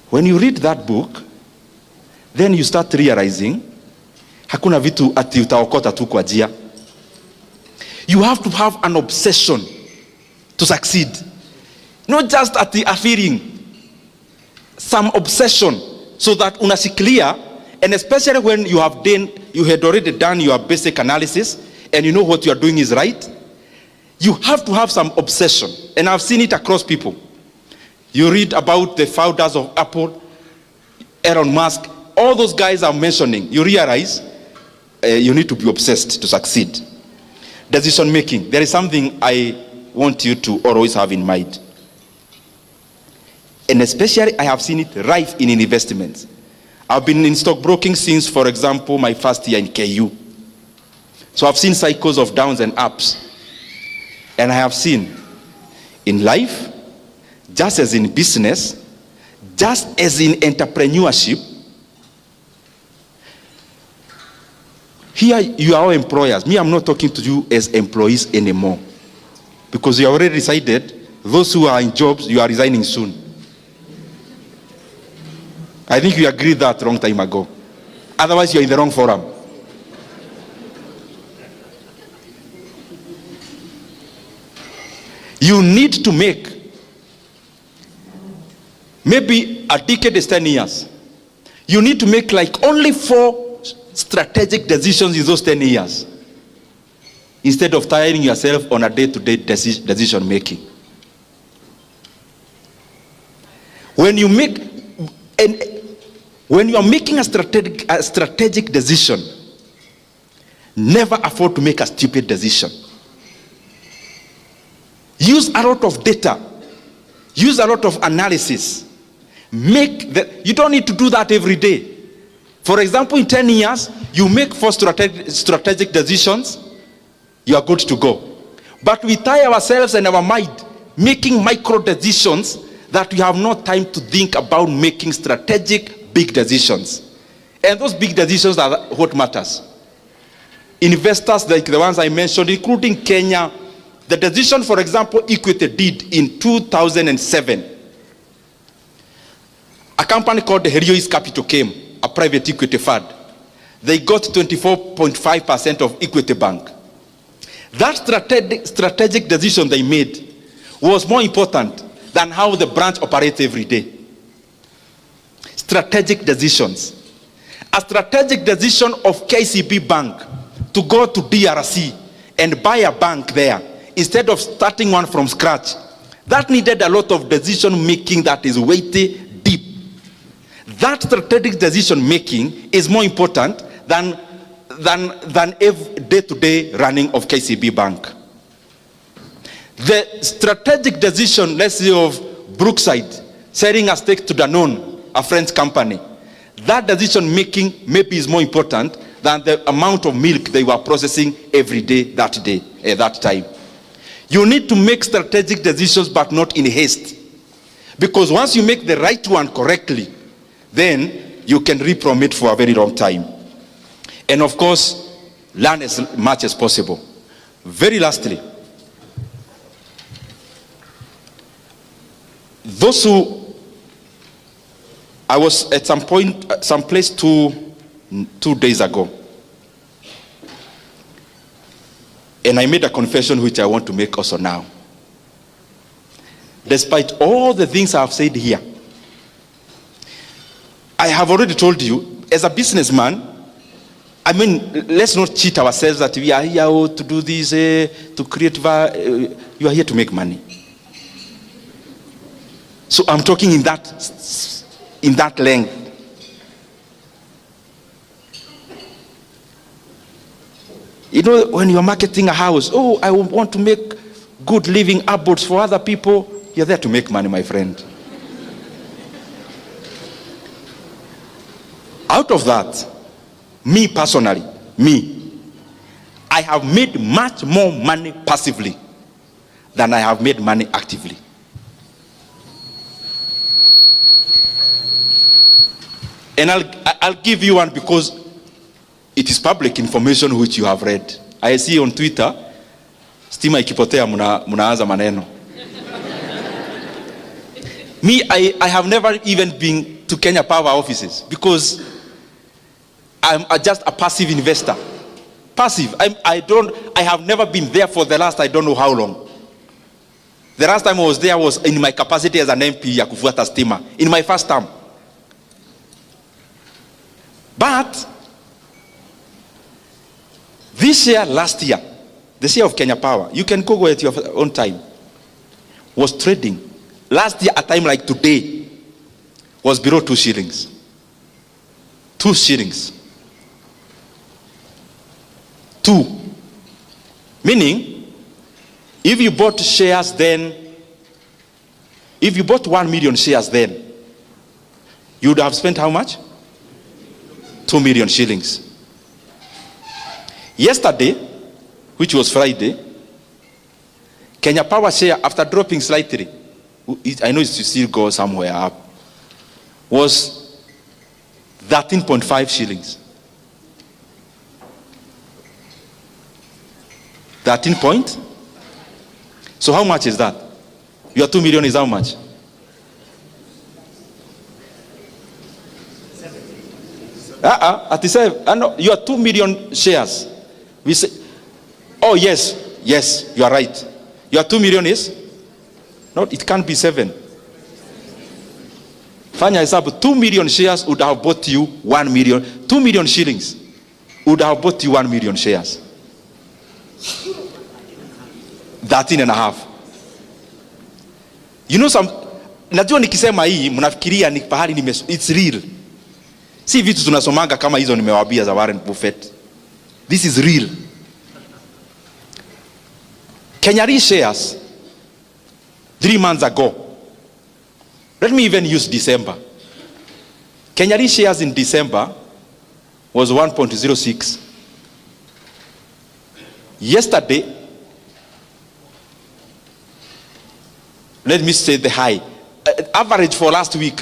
When you read that book, then you start realizing, hakuna vitu ati utaokota tu kwa jia. You have to have an obsession to succeed. Not just at the feeling, some obsession so that unashikilia, and especially when you had already done your basic analysis and you know what you are doing is right, you have to have some obsession. And I've seen it across people. You read about the founders of Apple, Elon Musk, all those guys I'm mentioning, you realize you need to be obsessed to succeed. Decision making. There is something I want you to always have in mind. And especially I have seen it rife in investments. I've been in stockbroking since, for example, my first year in KU. So I've seen cycles of downs and ups. And I have seen in life, just as in business, just as in entrepreneurship, here you are all employers. Me, I'm not talking to you as employees anymore. Because you already decided, those who are in jobs, you are resigning soon. I think you agreed that a long time ago. Otherwise, you're in the wrong forum. You need to make, maybe a decade is 10 years. You need to make like only 4 strategic decisions in those 10 years, instead of tiring yourself on a day-to-day decision making. When you make, and when you are making a strategic decision, never afford to make a stupid decision. Use a lot of data. Use a lot of analysis. You don't need to do that every day. For example, in 10 years, you make 4 strategic decisions, you are good to go. But we tie ourselves and our mind making micro decisions that we have no time to think about making strategic big decisions. And those big decisions are what matters. Investors like the ones I mentioned, including Kenya, the decision, for example, Equity did in 2007. A company called the Heriois Capital came, a private equity fund. They got 24.5% of Equity Bank. That strategic decision they made was more important than how the branch operates every day. Strategic decisions. A strategic decision of KCB Bank to go to DRC and buy a bank there instead of starting one from scratch. That needed a lot of decision making that is weighty, deep. That strategic decision making is more important than every day-to-day running of KCB Bank. The strategic decision, let's say, of Brookside selling a stake to Danone, a French company, that decision making maybe is more important than the amount of milk they were processing every day, at that time. You need to make strategic decisions, but not in haste. Because once you make the right one correctly, then you can reap from it for a very long time. And of course, learn as much as possible. Very lastly, those who, I was at some place two days ago, and I made a confession which I want to make also now. Despite all the things I have said here, I have already told you, as a businessman, I mean, let's not cheat ourselves that we are here to do this, to create value. You are here to make money. So I'm talking in that length. You know, when you're marketing a house, oh, I want to make good living abodes for other people. You're there to make money, my friend. Out of that, me personally, I have made much more money passively than I have made money actively. And I'll give you one because it is public information which you have read. I see on Twitter, stima ikipotea munaanza maneno. Me, I have never even been to Kenya Power offices because I'm just a passive investor. Passive. I have never been there for the last I don't know how long. The last time I was there was in my capacity as an MP ya kufuata stima, in my first term. But this year, last year, this year of Kenya Power, you can Google at your own time, was trading. Last year, at a time like today, was below 2 shillings. 2 shillings. 2. Meaning, if you bought shares then, if you bought 1 million shares then, you would have spent how much? 2 million shillings. Yesterday, which was Friday, Kenya Power share, after dropping slightly, I know it still go somewhere up, was 13.5 shillings. 13 point? So how much is that? Your 2 million is how much? At the same, no, you are 2 million shares. We say, oh yes, you are right. Your 2 million is? No, it can't be 7. Fanya hesabu, 2 million shares would have bought you 1 million. 2 million shillings would have bought you 1 million shares. 13 and a half. You know najua nikisema hii, mnafikiria ni pahali it's real. Si vitu tunasomanga kama hizo nimewabia za Warren Buffett. This is real. Kenya Re shares 3 months ago. Let me even use December. Kenya Re shares in December was 1.06. Yesterday, let me say the high. Average for last week.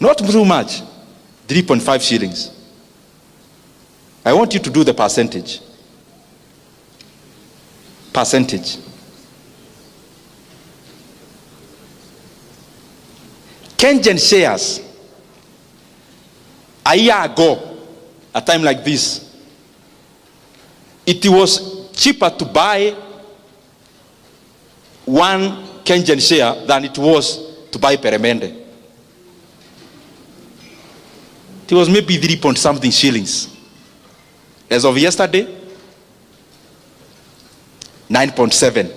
Not too much. 3.5 shillings. I want you to do the percentage. Kenyan shares, a year ago, a time like this, it was cheaper to buy one Kenyan share than it was to buy Peremende. It was maybe 3 point something shillings. As of yesterday, 9.7.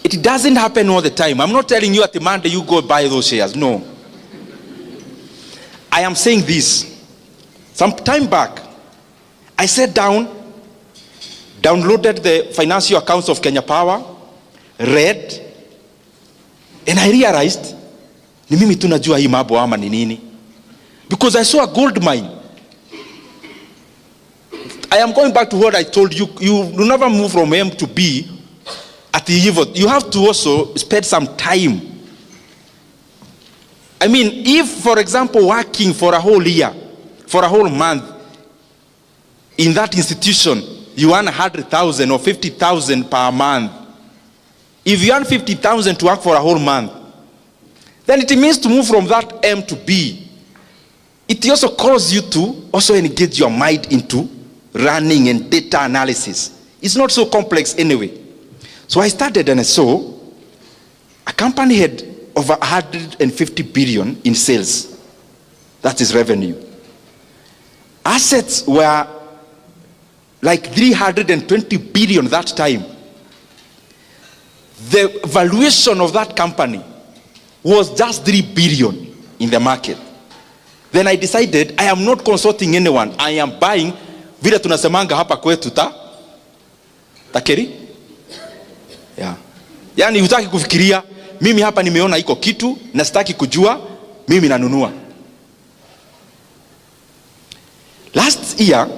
It doesn't happen all the time. I'm not telling you at the Monday you go buy those shares. No. I am saying this. Some time back, I sat down, downloaded the financial accounts of Kenya Power, read, and I realized, ni mimi tunajua hii mambo ama ni nini? Because I saw a gold mine. I am going back to what I told you. You never move from M to B at the evil. You have to also spend some time. I mean, if, for example, working for a whole year, for a whole month, in that institution, you earn 100,000 or 50,000 per month. If you earn 50,000 to work for a whole month, then it means to move from that M to B. It also calls you to also engage your mind into running and data analysis. It's not so complex anyway. So I started and I saw a company had over 150 billion in sales. That is revenue. Assets were like 320 billion that time. The valuation of that company was just 3 billion in the market. Then I decided I am not consulting anyone. I am buying vile tunasemanga hapa kwetu takeri. Yeah. Yani hutaki kufikiria mimi hapa nimeona iko kitu na sitaki kujua, mimi nanunua. Last year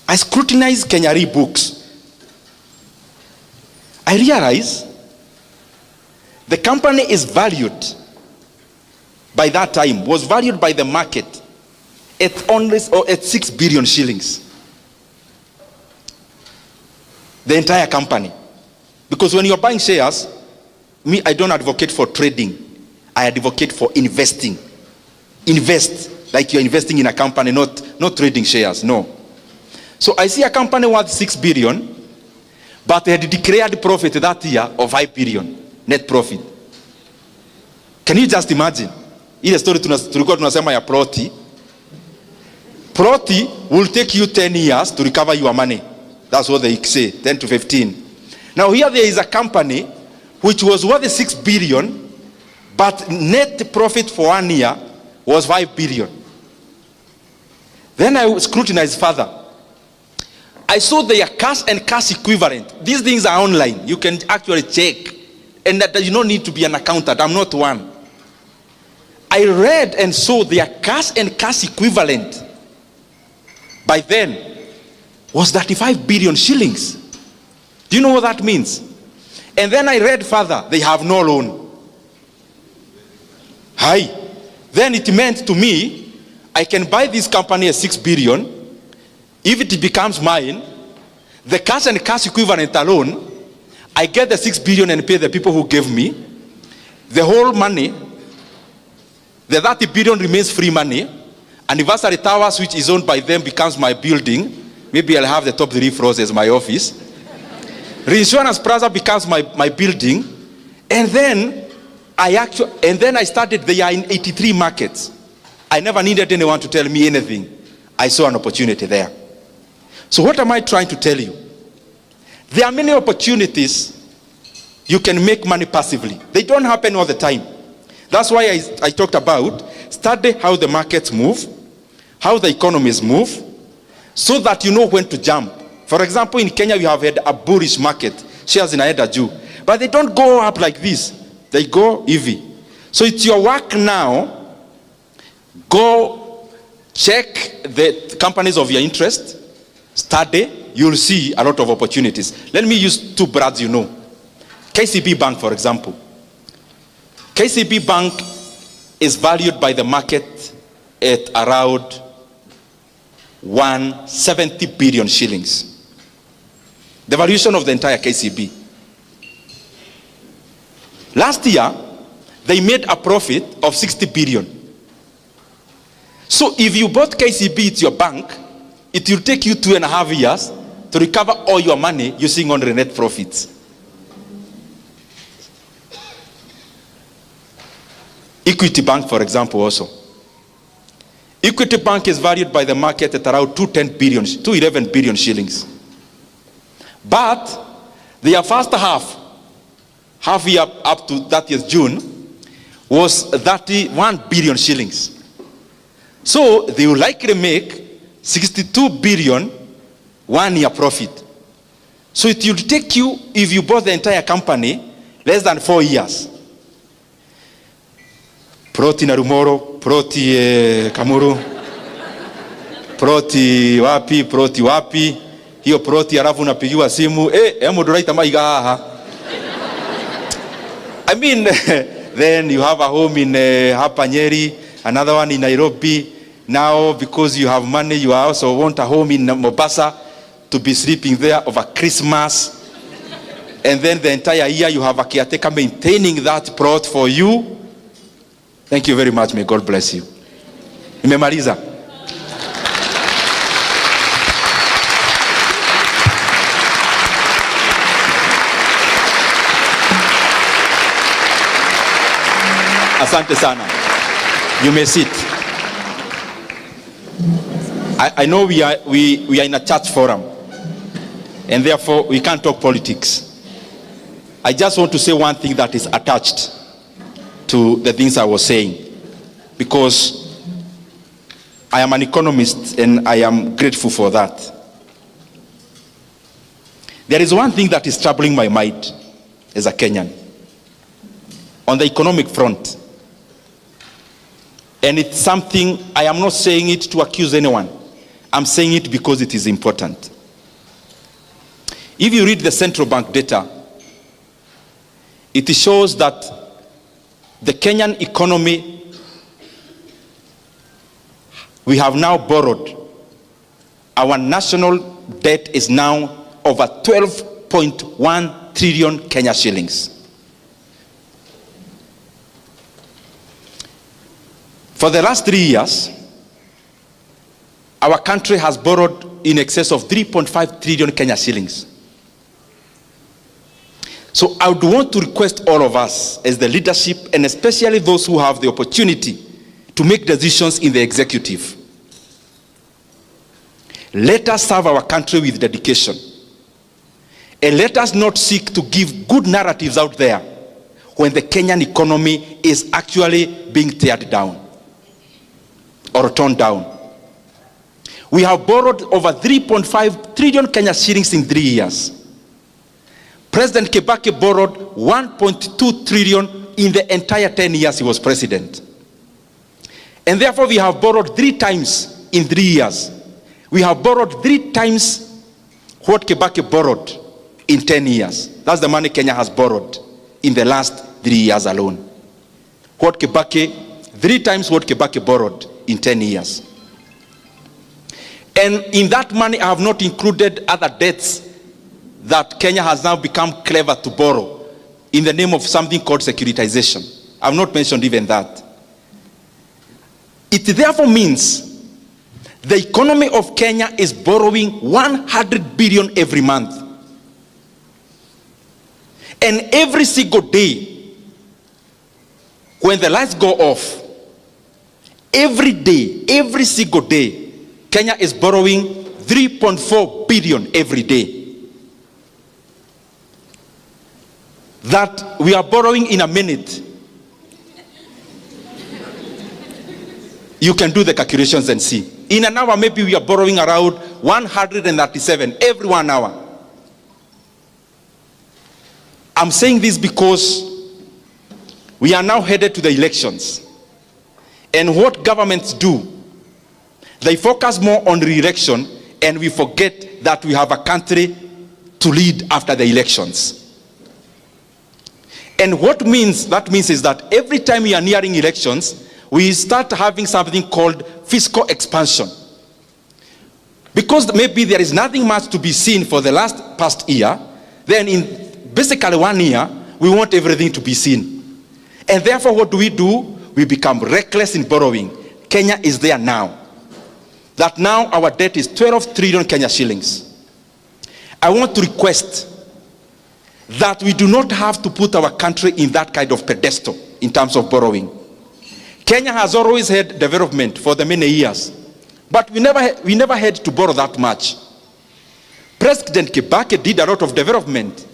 I scrutinized Kenya Re books. I realized the company is valued by that time, was valued by the market at only at 6 billion shillings. The entire company. Because when you're buying shares, me, I don't advocate for trading. I advocate for investing. Invest like you're investing in a company, not trading shares, no. So I see a company worth 6 billion, but they had declared profit that year of 5 billion net profit. Can you just imagine? Ile story tulikuwa tunasema ya Proti. Proti will take you 10 years to recover your money. That's what they say, 10 to 15. Now here there is a company which was worth 6 billion, but net profit for 1 year was 5 billion. Then I scrutinized further. I saw their cash and cash equivalent. These things are online. You can actually check. And that you don't need to be an accountant. I'm not one. I read and saw their cash and cash equivalent by then was 35 billion shillings. Do you know what that means? And then I read further, they have no loan. Hi. Then it meant to me, I can buy this company at 6 billion. If it becomes mine, the cash and cash equivalent alone, I get the 6 billion and pay the people who gave me. The whole money, the 30 billion remains free money. Anniversary Towers, which is owned by them, becomes my building. Maybe I'll have the top 3 floors as my office. Reinsurance Plaza becomes my building. And then I started there in 83 markets. I never needed anyone to tell me anything. I saw an opportunity there. So what am I trying to tell you? There are many opportunities you can make money passively. They don't happen all the time. That's why I talked about study how the markets move, how the economies move, so that you know when to jump. For example, in Kenya, we have had a bullish market. Shares in Aeda Jew. But they don't go up like this. They go EV. So it's your work now. Go check the companies of your interest. Study. You'll see a lot of opportunities. Let me use 2 brands you know. KCB Bank, for example. KCB Bank is valued by the market at around 170 billion shillings. The valuation of the entire KCB. Last year, they made a profit of 60 billion. So if you bought KCB at your bank, it will take you 2.5 years to recover all your money using only net profits. Equity Bank, for example, also. Equity Bank is valued by the market at around 211 billion shillings. But their first half year up to 30th June, was 31 billion shillings. So they will likely make 62 billion 1 year profit. So it will take you, if you bought the entire company, less than 4 years. Proti Narumoro, Proti Kamuru, Proti wapi, hiyo Proti alafu unapigiwa simu, muduraita maiga haha. I mean, then you have a home in hapa Nyeri, another one in Nairobi. Now, because you have money, you also want a home in Mombasa to be sleeping there over Christmas. And then the entire year you have a caretaker maintaining that plot for you. Thank you very much. May God bless you. Nimemaliza. Asante sana. You may sit. I know we are in a church forum, and therefore we can't talk politics. I just want to say one thing that is attached to the things I was saying, because I am an economist and I am grateful for that. There is one thing that is troubling my mind as a Kenyan on the economic front. And it's something, I am not saying it to accuse anyone. I'm saying it because it is important. If you read the central bank data, it shows that the Kenyan economy, we have now borrowed. Our national debt is now over 12.1 trillion Kenya shillings. For the last 3 years, our country has borrowed in excess of 3.5 trillion Kenya shillings. So I would want to request all of us as the leadership, and especially those who have the opportunity to make decisions in the executive, let us serve our country with dedication. And let us not seek to give good narratives out there when the Kenyan economy is actually being teared down or torn down. We have borrowed over 3.5 trillion Kenya shillings in 3 years. President Kibaki borrowed 1.2 trillion in the entire 10 years he was president. And therefore we have borrowed 3 times in 3 years. We have borrowed 3 times what Kibaki borrowed in 10 years. That's the money Kenya has borrowed in the last 3 years alone. 3 times what Kibaki borrowed in 10 years. And in that money, I have not included other debts that Kenya has now become clever to borrow in the name of something called securitization. I have not mentioned even that. It therefore means the economy of Kenya is borrowing 100 billion every month. And every single day, when the lights go off, every day, every single day, Kenya is borrowing 3.4 billion every day. That we are borrowing in a minute. You can do the calculations and see. In an hour, maybe we are borrowing around 137 every 1 hour. I'm saying this because we are now headed to the elections. And what governments do, they focus more on re-election, and we forget that we have a country to lead after the elections. And what that means is that every time we are nearing elections, we start having something called fiscal expansion. Because maybe there is nothing much to be seen for the past year, then in basically 1 year, we want everything to be seen. And therefore, what do? We become reckless in borrowing. Kenya is there now. That now our debt is 12 trillion Kenya shillings. I want to request that we do not have to put our country in that kind of pedestal in terms of borrowing. Kenya has always had development for the many years, but we never had to borrow that much. President Kibaki did a lot of development.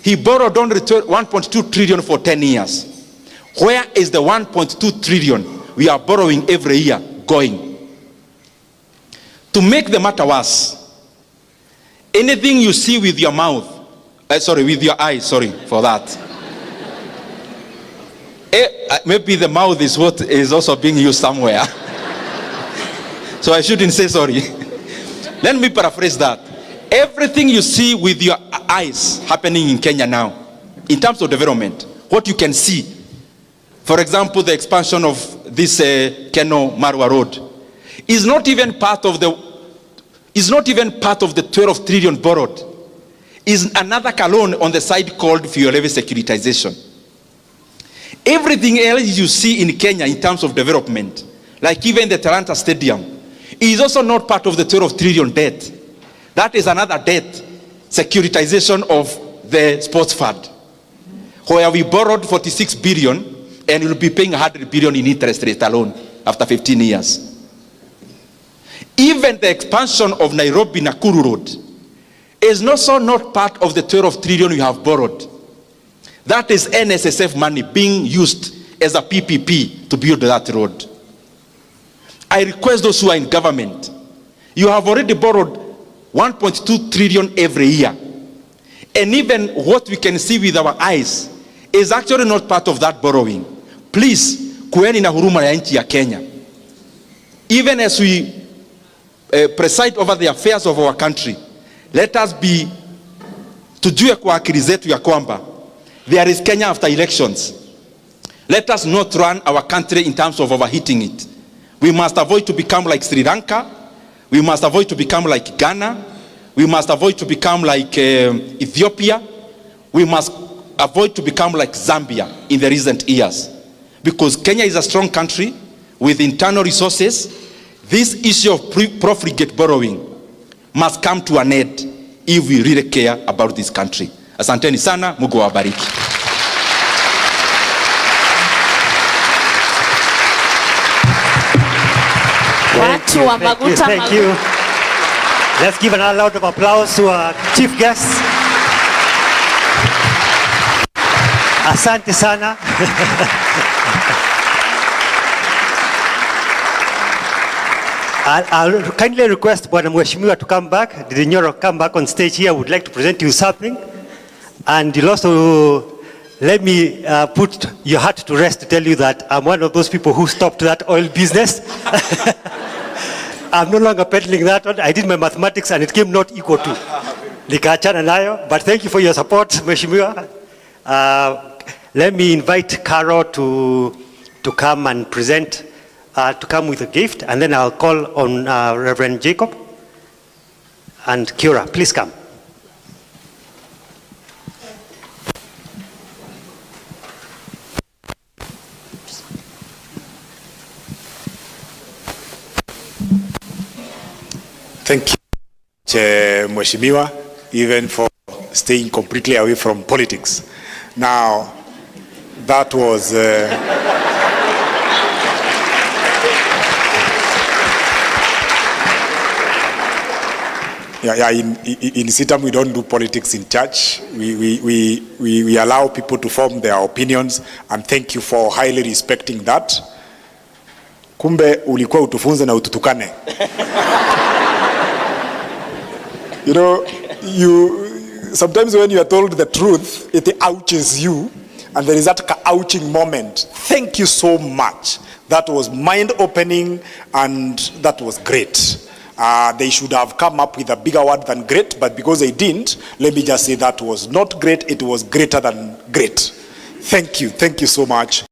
He borrowed on return 1.2 trillion for 10 years. Where is the 1.2 trillion we are borrowing every year going? To make the matter worse, anything you see with your mouth, with your eyes, sorry for that. Maybe the mouth is what is also being used somewhere. So I shouldn't say sorry. Let me paraphrase that. Everything you see with your eyes happening in Kenya now, in terms of development, what you can see, for example, the expansion of this Keno-Marwa road, is not even part of the 12 trillion borrowed. Is another loan on the side called fuel levy securitization. Everything else you see in Kenya in terms of development, like even the Talanta Stadium, is also not part of the 12 trillion debt. That is another debt, securitization of the sports fund, where we borrowed 46 billion and we'll be paying 100 billion in interest rate alone after 15 years. Even the expansion of Nairobi-Nakuru Road is also not part of the 12 trillion we have borrowed. That is NSSF money being used as a PPP to build that road. I request those who are in government, you have already borrowed 1.2 trillion every year. And even what we can see with our eyes is actually not part of that borrowing. Please, kueni na huruma ya nchi ya Kenya. Even as we preside over the affairs of our country, let us be, tujue kwa akili zetu ya kwamba there is Kenya after elections. Let us not run our country in terms of overheating it. We must avoid to become like Sri Lanka. We must avoid to become like Ghana. We must avoid to become like Ethiopia. We must avoid to become like Zambia in the recent years. Because Kenya is a strong country with internal resources. This issue of profligate borrowing must come to an end if we really care about this country. Asanteni sana, Mungu awabariki. Thank you. Let's give another round of applause to our chief guests. Asante sana. I'll kindly request Bwana Mheshimiwa to come back. Ndindi Nyoro, come back on stage here. I would like to present you something. And you'll also let me put your heart to rest to tell you that I'm one of those people who stopped that oil business. I'm no longer peddling that one. I did my mathematics and it came not equal to. Nikaachana nayo. But thank you for your support, Mheshimiwa. Let me invite Carol to come and present, to come with a gift, and then I'll call on Reverend Jacob and Kira. Please come. Thank you, Mheshimiwa, even for staying completely away from politics. Now, that was... in Sitam we don't do politics in church. We allow people to form their opinions, and thank you for highly respecting that. Kumbe ulikuwa utufunze na ututukane. You know, sometimes when you are told the truth, it ouches you, and there is that ouching moment. Thank you so much. That was mind-opening, and that was great. They should have come up with a bigger word than great, but because they didn't, let me just say that was not great, it was greater than great. Thank you so much.